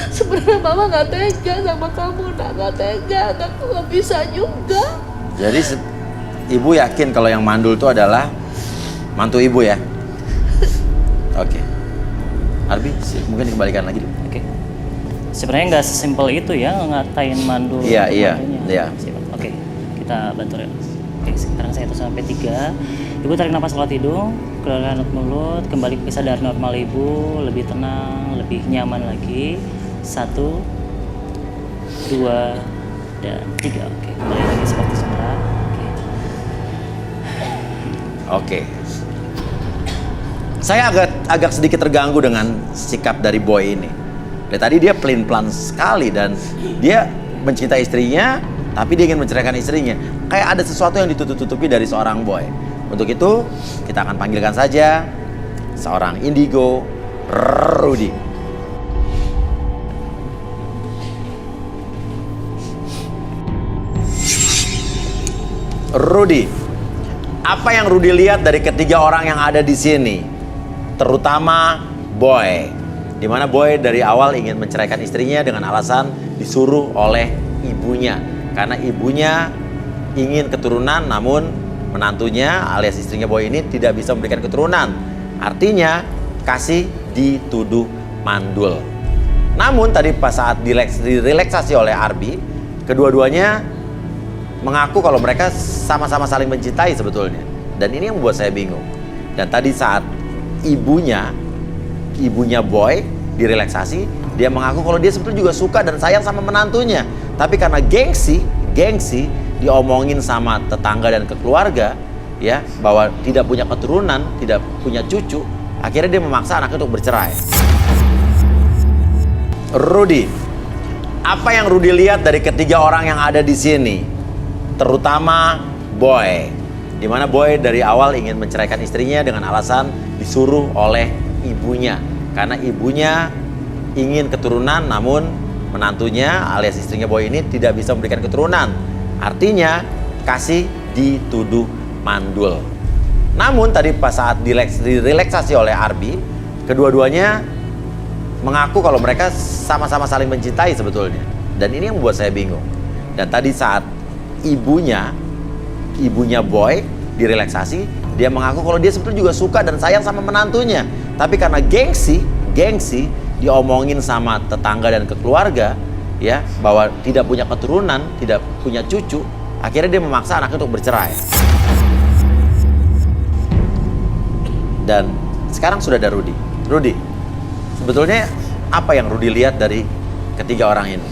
Sebenarnya Mama nggak tega sama kamu, nggak tega, nggak bisa juga. Jadi ibu yakin kalau yang mandul itu adalah mantu ibu ya? Oke. Arbi, mungkin dikembalikan lagi dulu. Oke. Sebenarnya nggak sesimpel itu ya ngatain mandul. Iya. Oke, kita bantu relaks. Oke, sekarang saya hitung sampai 3. Ibu tarik nafas lewat hidung, keluarkan lewat mulut, kembali ke kesadaran normal ibu, lebih tenang, lebih nyaman lagi. 1, 2, dan 3. Oke, kembali lagi seperti semula. Oke. Saya agak sedikit terganggu dengan sikap dari boy ini. Dari tadi dia pelin-pelan sekali dan dia mencintai istrinya, tapi dia ingin menceraikan istrinya. Kayak ada sesuatu yang ditutup-tutupi dari seorang boy. Untuk itu, kita akan panggilkan saja seorang indigo, Rudy. Rudy, apa yang Rudy lihat dari ketiga orang yang ada di sini? Terutama boy. Dimana boy dari awal ingin menceraikan istrinya dengan alasan disuruh oleh ibunya. Karena ibunya ingin keturunan, namun menantunya alias istrinya boy ini tidak bisa memberikan keturunan. Artinya kasih dituduh mandul. Namun tadi pas saat direlaksasi oleh Arbi, kedua-duanya mengaku kalau mereka sama-sama saling mencintai sebetulnya. Dan ini yang membuat saya bingung. Dan tadi saat ibunya boy direlaksasi, dia mengaku kalau dia sebetulnya juga suka dan sayang sama menantunya. Tapi karena gengsi diomongin sama tetangga dan keluarga ya bahwa tidak punya keturunan, tidak punya cucu, akhirnya dia memaksa anaknya untuk bercerai. Rudy, apa yang Rudy lihat dari ketiga orang yang ada di sini? Terutama boy. Dimana boy dari awal ingin menceraikan istrinya dengan alasan disuruh oleh ibunya. Karena ibunya ingin keturunan, namun menantunya alias istrinya boy ini tidak bisa memberikan keturunan. Artinya kasih dituduh mandul. Namun tadi pas saat direlaksasi oleh Arbi, kedua-duanya mengaku kalau mereka sama-sama saling mencintai sebetulnya. Dan ini yang membuat saya bingung. Dan tadi saat ibunya boy direlaksasi, dia mengaku kalau dia sebetulnya juga suka dan sayang sama menantunya. Tapi karena gengsi diomongin sama tetangga dan keluarga ya bahwa tidak punya keturunan, tidak punya cucu, akhirnya dia memaksa anaknya untuk bercerai. Dan sekarang sudah ada Rudy. Rudy, sebetulnya apa yang Rudy lihat dari ketiga orang ini?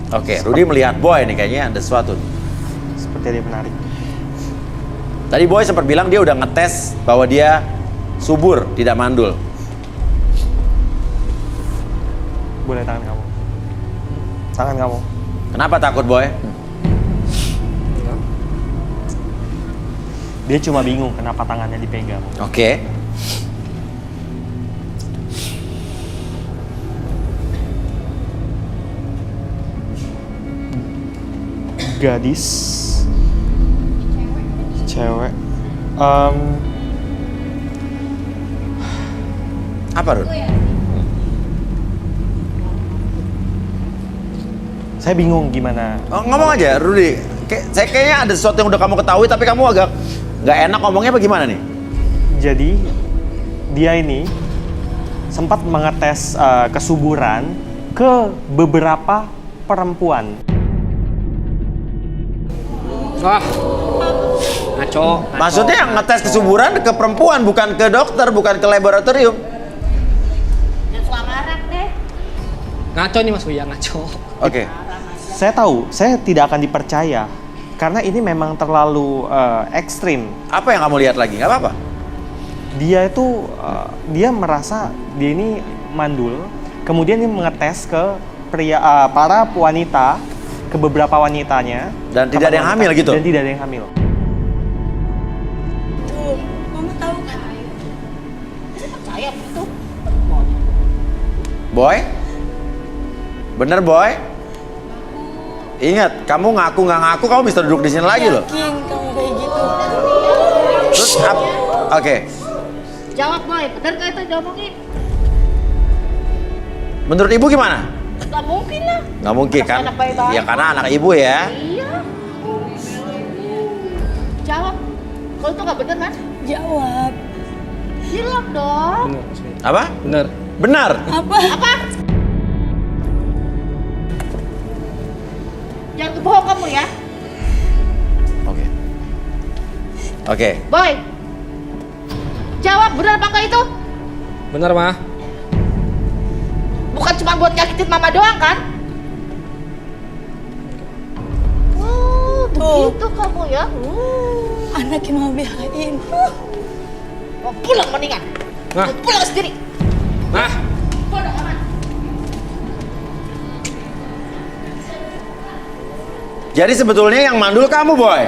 Oke, Rudy melihat boy nih kayaknya ada sesuatu. Seperti dia menarik. Tadi boy sempat bilang dia udah ngetes bahwa dia subur, tidak mandul. Boleh tangan kamu. Tangan kamu. Kenapa takut boy? Dia cuma bingung kenapa tangannya dipegang. Oke. Gadis, cewek, apa Rud? Saya bingung gimana. Oh, ngomong aja Rudy. Saya kayaknya ada sesuatu yang udah kamu ketahui tapi kamu agak nggak enak ngomongnya apa gimana nih? Jadi dia ini sempat mengetes kesuburan ke beberapa perempuan. Wah, ngaco. Maksudnya yang ngetes kesuburan ke perempuan, bukan ke dokter, bukan ke laboratorium. Dan suara deh. Ngaco nih Mas Uya, ngaco. Oke. Saya tahu, saya tidak akan dipercaya karena ini memang terlalu ekstrim. Apa yang kamu lihat lagi? Nggak apa-apa. Dia itu dia merasa dia ini mandul, kemudian dia mengetes ke para wanita, ke beberapa wanitanya, dan tidak ada yang hamil gitu. Dan tidak ada yang hamil. Tuh, Mama tahu kan? Saya percaya begitu. Boy? Bener boy? Ingat, kamu ngaku nggak ngaku kamu bisa duduk di sini lagi loh. Yakin kamu kayak gitu? Terus oke. Jawab boy, bener gak itu jawabnya? Menurut ibu gimana? Gak mungkin lah. Nggak mungkin kan? Anak baik-baik. Ya karena anak ibu ya. Iya. Jawab. Kalau itu nggak bener kan? Jawab. Bilang dong. Bener, Mas Uya. Apa? Bener. Benar. Apa? Apa? Jangan kebohong kamu ya. Oke. Oke. Boy. Jawab bener apa enggak itu? Bener, Ma. Bukan cuma buat nyakitin mama doang kan? Begitu kamu ya. Anaknya mau belain. Mau pulang mendingan. Nah. Mau pulang sendiri. Nah, Bodoh amat. Jadi sebetulnya yang mandul kamu, Boy.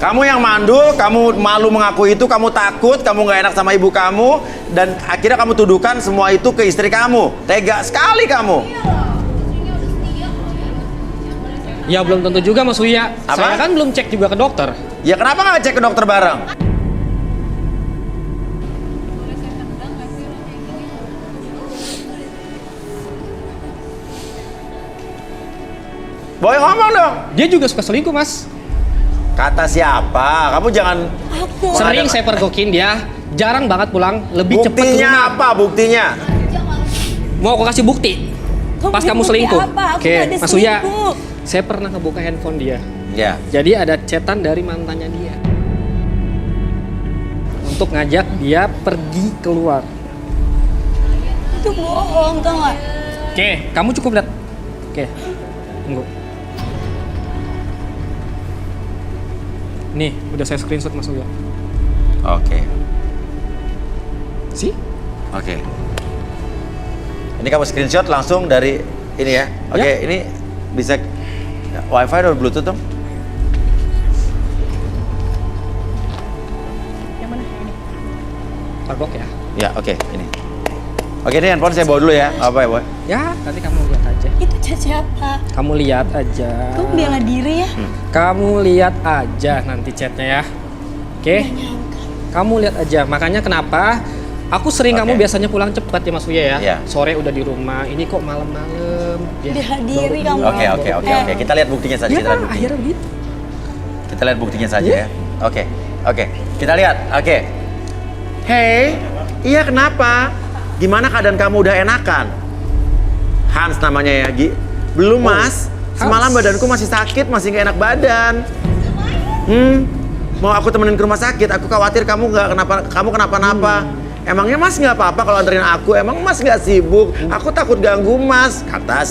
Kamu yang mandul, kamu malu mengakui itu, kamu takut, kamu nggak enak sama ibu kamu, dan akhirnya kamu tuduhkan semua itu ke istri kamu. Tega sekali kamu. ya belum tentu juga Mas Uya. Apa? Saya kan belum cek juga ke dokter. Ya kenapa nggak cek ke dokter bareng? Boy ngomong dong. Dia juga suka selingkuh, Mas. Kata siapa? Kamu jangan. Sering saya pergokin dia. Jarang banget pulang. Lebih cepat ke Buktinya rumah. apa? Buktinya? Mau aku kasih bukti? Pas kamu bukti selingkuh. apa? Aku Oke, nggak ada Mas Uya. selingkuh. Saya pernah ngebuka handphone dia. Ya. Jadi ada chatan dari mantannya dia. Untuk ngajak dia pergi keluar. Itu bohong, tau gak? Oke, kamu cukup lihat. Oke, tunggu. Nih, udah saya screenshot Mas Uya. Oke. Si? Oke. Ini kamu screenshot langsung dari ini ya. Oke, Ya. ini bisa WiFi atau Bluetooth dong? Tagok ya? Ya, oke, ini. Oke, ini handphone saya bawa dulu ya. Apa ya, Boy? Ya, nanti kamu lihat aja. Itu chat siapa? Kamu lihat aja. Kamu bela diri ya? Kamu lihat aja nanti chatnya ya. Oke? Kamu lihat aja. Makanya kenapa aku sering Oke. kamu biasanya pulang cepat ya Mas Uya ya. Iya. Sore udah di rumah. Ini kok malam-malam. Ya, Bela diri baru kamu. pulang, Oke. baru pulang. Kita lihat buktinya saja. Ya, Kita lihat buktinya. akhirnya begitu. Kita lihat buktinya saja ya. Oke. Kita lihat. Oke. Hey, iya kenapa? Gimana keadaan kamu udah enakan? Hans namanya ya, Gi. Belum, Mas. Semalam badanku masih sakit, masih gak enak badan. Mau aku temenin ke rumah sakit? Aku khawatir kamu kenapa-napa. Emangnya Mas nggak apa-apa kalau anterin aku? Emang Mas nggak sibuk? Aku takut ganggu Mas. Kata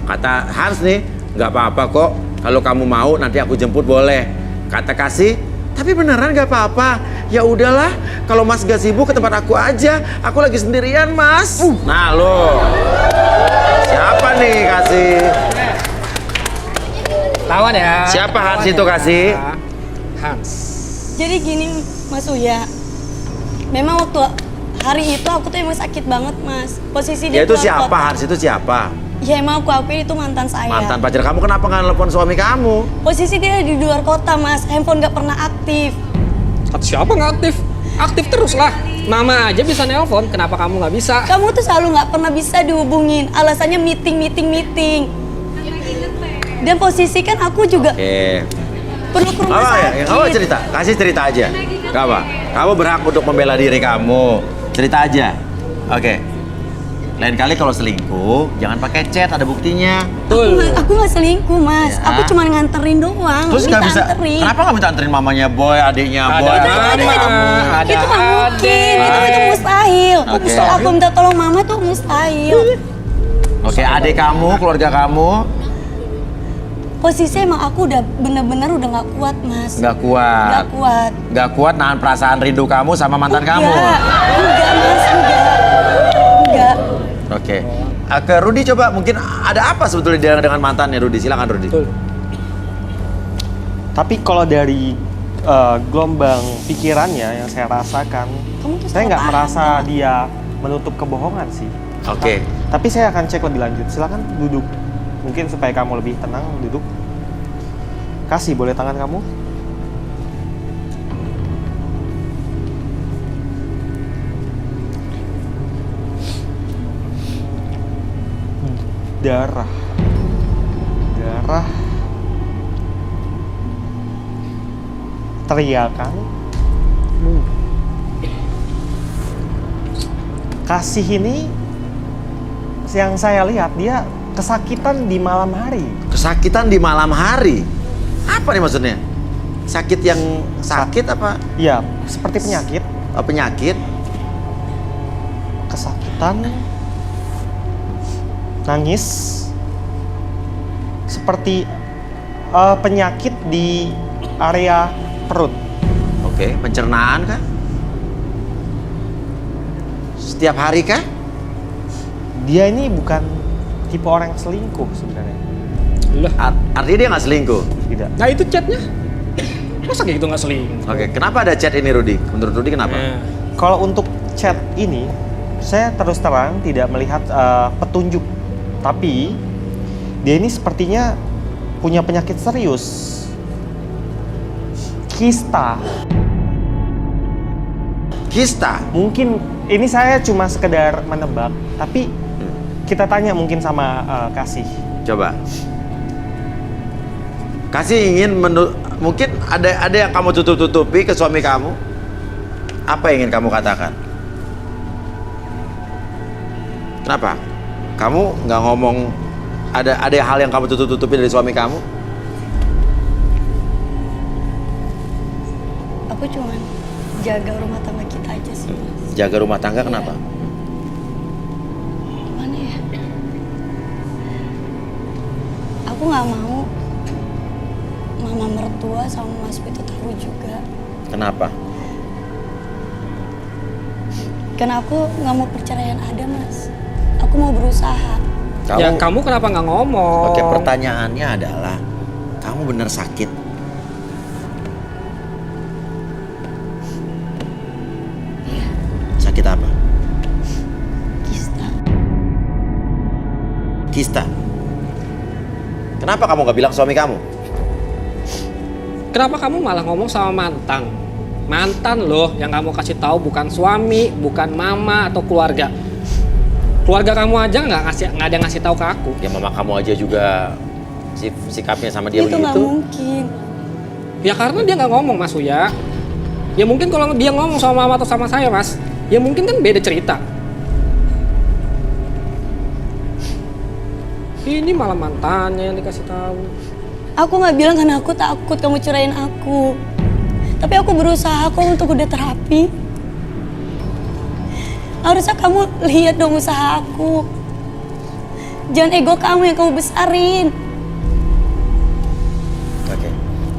kata Hans nih, nggak apa-apa kok. Kalau kamu mau nanti aku jemput boleh. Kata Kasih, tapi beneran nggak apa-apa. Ya udahlah, kalau Mas nggak sibuk ke tempat aku aja. Aku lagi sendirian Mas. Nah lo, siapa nih Kasih? Lawan ya. Siapa Hans Lawan itu, ya. Kasih? Hans. Jadi gini Mas Uya, memang waktu hari itu aku tuh emang sakit banget Mas. Posisi Ya dia itu keluar siapa? kota. Hans itu siapa? Ya emang aku akuin itu mantan saya. Mantan pacar kamu, kenapa nggak nelfon suami kamu? Posisi dia di luar kota Mas, handphone gak pernah aktif. Atau siapa nggak aktif? Aktif terus lah. Mama aja bisa nelpon, kenapa kamu nggak bisa? Kamu tuh selalu gak pernah bisa dihubungin, alasannya meeting. Dan posisi kan aku juga Oke. perlu ke rumah Apa ya? sakit. Kamu cerita, kasih cerita aja. Gak apa? Kamu berhak untuk membela diri kamu. Cerita aja. Oke. Lain kali kalau selingkuh, jangan pakai chat, ada buktinya. Aku gak selingkuh Mas, Ya. aku cuma nganterin doang. Terus nggak bisa? anterin. Kenapa nggak minta anterin mamanya Boy, adiknya Ada Boy? mama, ada Itu mah mungkin, adek. itu mustahil. Oke. Kalau aku minta tolong mama tuh mustahil. Oke, adik kamu, keluarga kamu Posisi emang aku udah bener-bener udah gak kuat Mas. nggak kuat. Gak kuat. Nggak kuat nahan perasaan rindu kamu sama mantan kamu. Enggak Mas, enggak. Oke. Ke Rudi coba, mungkin ada apa sebetulnya dengan mantannya Rudi? Silakan Rudi. Betul. Tapi kalau dari gelombang pikirannya yang saya rasakan, Kamu tuh saya salah nggak paham, merasa tau. dia menutup kebohongan sih. Oke. Tapi saya akan cek lebih lanjut. Silakan duduk. Mungkin supaya kamu lebih tenang, duduk. Kasih, boleh tangan kamu? Darah marah, teriakan. Kasih ini yang saya lihat dia kesakitan di malam hari. Kesakitan di malam hari? Apa nih maksudnya? Sakit yang sakit apa? Iya, seperti penyakit. Oh, penyakit? Kesakitan, nangis, seperti penyakit di area perut. Oke, pencernaan kah? Setiap hari kah? Dia ini bukan tipe orang yang selingkuh sebenarnya. Artinya dia nggak selingkuh? Tidak. Nah itu chatnya. Masa kayak gitu nggak selingkuh? Oke, kenapa ada chat ini Rudy? Menurut Rudy kenapa? Kalau untuk chat ini, saya terus terang tidak melihat petunjuk. Tapi dia ini sepertinya punya penyakit serius. Kista. Kista? Mungkin ini saya cuma sekedar menebak, tapi kita tanya mungkin sama Kasih. Coba. Kasih ingin mungkin ada yang kamu tutup-tutupi ke suami kamu? Apa yang ingin kamu katakan? Kenapa? Kamu nggak ngomong ada hal yang kamu tutup-tutupi dari suami kamu? Aku cuma jaga rumah tangga kita aja sih, Mas. Jaga rumah tangga kenapa? Gimana ya? Aku nggak mau mama mertua sama Mas itu tahu juga. Kenapa? Karena aku nggak mau perceraian ada, Mas. Aku mau berusaha. Ya kamu kenapa nggak ngomong? Oke, pertanyaannya adalah kamu benar sakit? Sakit apa? Kista. Kista. Kenapa kamu nggak bilang suami kamu? Kenapa kamu malah ngomong sama mantan? Mantan loh yang kamu kasih tahu, bukan suami, bukan mama atau keluarga. Keluarga kamu aja nggak ada yang ngasih tahu ke aku. Ya mama kamu aja juga sikapnya sama dia Itu begitu. nggak mungkin. Ya karena dia nggak ngomong, Mas Uya. Ya mungkin kalau dia ngomong sama mama atau sama saya, Mas, ya mungkin kan beda cerita. Ini malah mantannya yang dikasih tahu. Aku nggak bilang karena aku takut kamu cerain aku. Tapi aku berusaha kok untuk udah terapi. Harusnya kamu lihat dong usaha aku. Jangan ego kamu yang kamu besarin. Oke.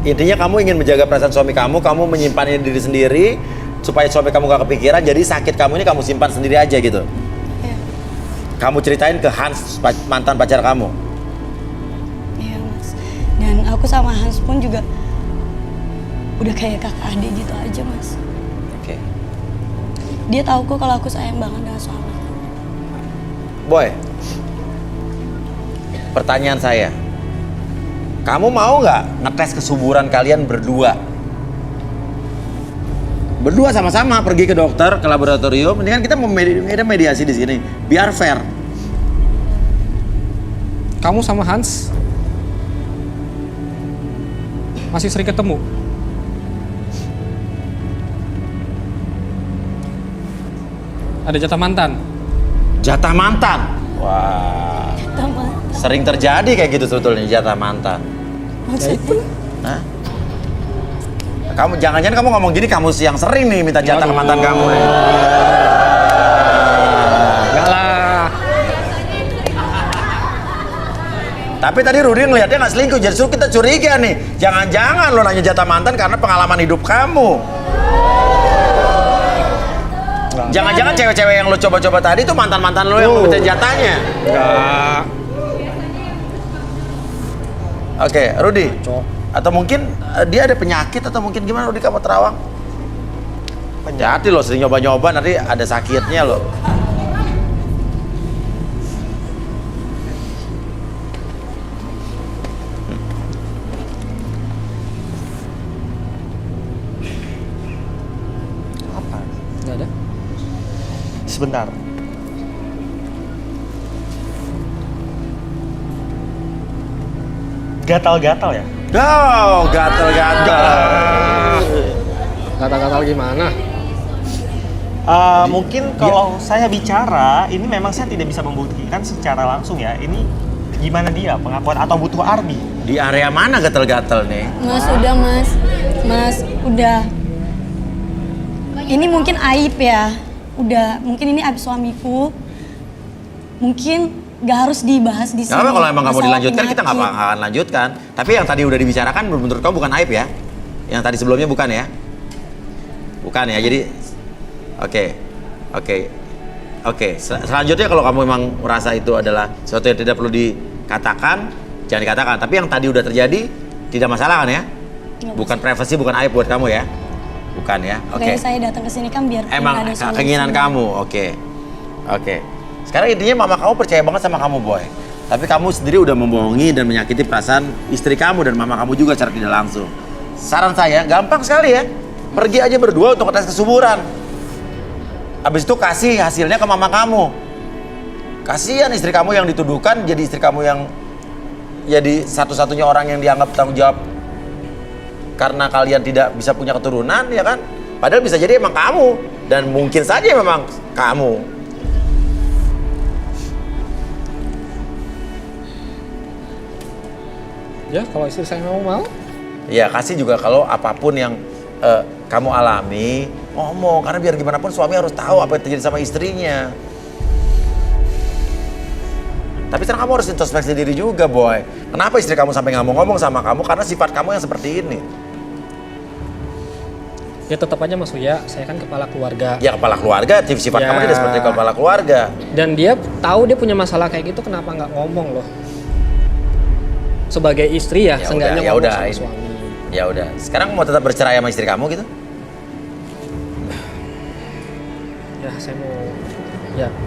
Intinya kamu ingin menjaga perasaan suami kamu menyimpannya diri sendiri supaya suami kamu gak kepikiran. Jadi sakit kamu ini kamu simpan sendiri aja gitu. Iya. Kamu ceritain ke Hans, mantan pacar kamu. Iya, Mas. Dan aku sama Hans pun juga udah kayak kakak adik gitu aja, Mas. Oke. Dia tahu kok kalau aku sayang banget dengan suamiku. Boy, pertanyaan saya, kamu mau nggak ngetes kesuburan kalian berdua? Berdua sama-sama pergi ke dokter, ke laboratorium. Mendingan kita mediasi di sini, biar fair. Kamu sama Hans masih sering ketemu? Ada jatah mantan? Jatah mantan? Wah, Jatah mantan. sering terjadi kayak gitu sebetulnya jatah mantan. Maksudnya? Hah? Kamu jangan-jangan kamu ngomong gini kamu yang sering nih minta jatah ke mantan kamu nih. Enggak lah. Tapi tadi Rudy ngelihatnya nggak selingkuh, justru kita curiga nih. Jangan-jangan lo nanya jatah mantan karena pengalaman hidup kamu. Jangan-jangan cewek-cewek yang lo coba-coba tadi itu mantan-mantan lo yang lo minta jatahnya. Enggak. Oke, Rudy. Atau mungkin dia ada penyakit atau mungkin gimana Rudy kamu terawang? Hati lo sering nyoba-nyoba nanti ada sakitnya lo. Apa? Enggak ada. Sebentar. Gatal-gatal ya? Oh, gatal-gatal. Gatal-gatal gimana? Mungkin kalau saya bicara, ini memang saya tidak bisa membuktikan secara langsung ya. Ini gimana dia pengakuan atau butuh arbi? Di area mana gatal-gatal nih? Mas, udah mas. Mas, udah. Ini mungkin aib ya. Udah, mungkin ini aib suamiku. Mungkin gak harus dibahas di sini. Gak apa kalau emang nggak mau Masalah dilanjutkan, kita nggak penyakit. akan lanjutkan. Tapi yang tadi udah dibicarakan menurut kamu bukan aib ya? Yang tadi sebelumnya bukan ya? Bukan ya, jadi Oke. Selanjutnya kalau kamu memang merasa itu adalah sesuatu yang tidak perlu dikatakan, jangan dikatakan. Tapi yang tadi udah terjadi, tidak masalah kan ya? Bukan privasi, bukan aib buat kamu ya? Bukan ya? Oke. Makanya saya datang ke sini kan biar Emang ada solusi. keinginan kamu, oke. Sekarang intinya mama kamu percaya banget sama kamu, Boy. Tapi kamu sendiri udah membohongi dan menyakiti perasaan istri kamu dan mama kamu juga secara tidak langsung. Saran saya, gampang sekali ya. Pergi aja berdua untuk tes kesuburan. Habis itu kasih hasilnya ke mama kamu. Kasihan istri kamu yang dituduhkan jadi istri kamu yang jadi satu-satunya orang yang dianggap tanggung jawab karena kalian tidak bisa punya keturunan, ya kan? Padahal bisa jadi emang kamu dan mungkin saja memang kamu. Ya, kalau istri saya mau. Ya kasih juga kalau apapun yang kamu alami, ngomong. Karena biar gimana pun suami harus tahu apa yang terjadi sama istrinya. Tapi sekarang kamu harus introspeksi diri juga, Boy. Kenapa istri kamu sampai nggak mau ngomong sama kamu? Karena sifat kamu yang seperti ini. Ya tetap aja Mas Uya, saya kan kepala keluarga. Ya kepala keluarga, sifat Ya. kamu tidak seperti kepala keluarga. Dan dia tahu dia punya masalah kayak gitu, kenapa nggak ngomong loh? Sebagai istri ya, seenggaknya ngomong sama suami. Ya udah. Sekarang mau tetap bercerai sama istri kamu gitu? Ya saya mau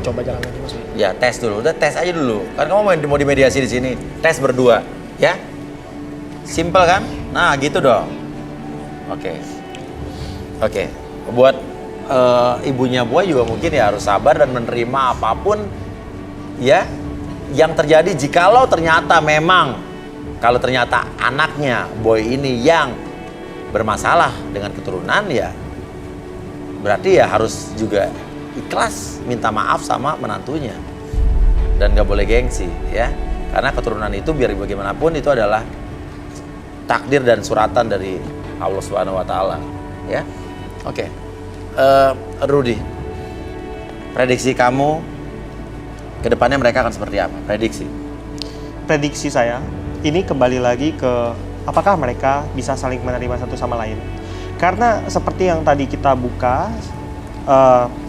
coba jalan lagi Mas Uya. Ya tes dulu, udah tes aja dulu. Kan kamu mau dimediasi di sini, tes berdua, ya? Simple kan? Nah gitu dong. Oke. Buat ibunya Boy juga mungkin ya harus sabar dan menerima apapun ya yang terjadi. Jikalau ternyata memang kalau ternyata anaknya Boy ini yang bermasalah dengan keturunan ya berarti ya harus juga ikhlas minta maaf sama menantunya dan gak boleh gengsi ya, karena keturunan itu biar bagaimanapun itu adalah takdir dan suratan dari Allah Subhanahu wa Ta'ala ya. Oke. Rudy, prediksi kamu ke depannya mereka akan seperti apa? Prediksi saya ini kembali lagi ke apakah mereka bisa saling menerima satu sama lain. Karena seperti yang tadi kita buka,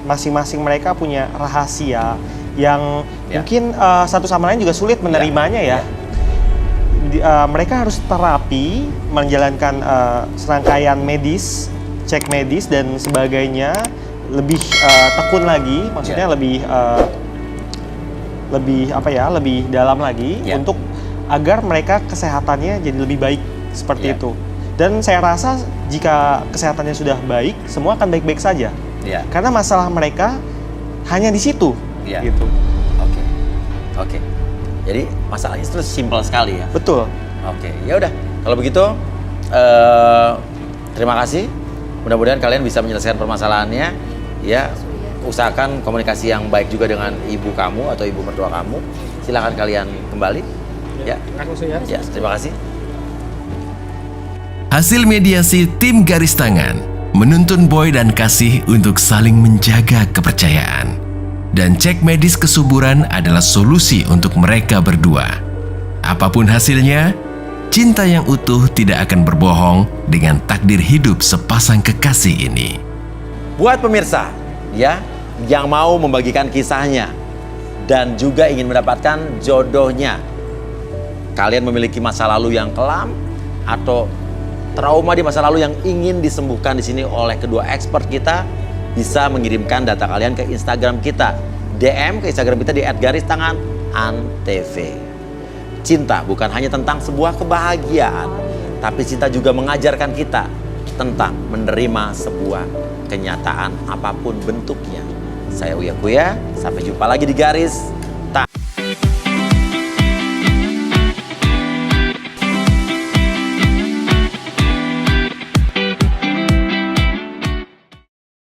masing-masing mereka punya rahasia yang mungkin satu sama lain juga sulit menerimanya ya. Mereka harus terapi, menjalankan serangkaian medis, cek medis dan sebagainya, lebih tekun lagi, maksudnya lebih dalam lagi untuk agar mereka kesehatannya jadi lebih baik seperti itu. Dan saya rasa jika kesehatannya sudah baik, semua akan baik-baik saja. Karena masalah mereka hanya di situ. Gitu. Oke. Jadi masalahnya itu simpel sekali ya. Betul. Oke. Ya udah. Kalau begitu, terima kasih. Mudah-mudahan kalian bisa menyelesaikan permasalahannya. Ya. Usahakan komunikasi yang baik juga dengan ibu kamu atau ibu mertua kamu. Silakan kalian kembali. Ya. Ya. Terima kasih. Hasil mediasi tim garis tangan menuntun Boy dan Kasih untuk saling menjaga kepercayaan. Dan cek medis kesuburan adalah solusi untuk mereka berdua. Apapun hasilnya, cinta yang utuh tidak akan berbohong dengan takdir hidup sepasang kekasih ini. Buat pemirsa, ya, yang mau membagikan kisahnya dan juga ingin mendapatkan jodohnya. Kalian memiliki masa lalu yang kelam atau trauma di masa lalu yang ingin disembuhkan di sini oleh kedua expert kita, bisa mengirimkan data kalian ke Instagram kita. DM ke Instagram kita di @garistanganantv. Cinta bukan hanya tentang sebuah kebahagiaan, tapi cinta juga mengajarkan kita tentang menerima sebuah kenyataan apapun bentuknya. Saya Uya Kuya, sampai jumpa lagi di Garis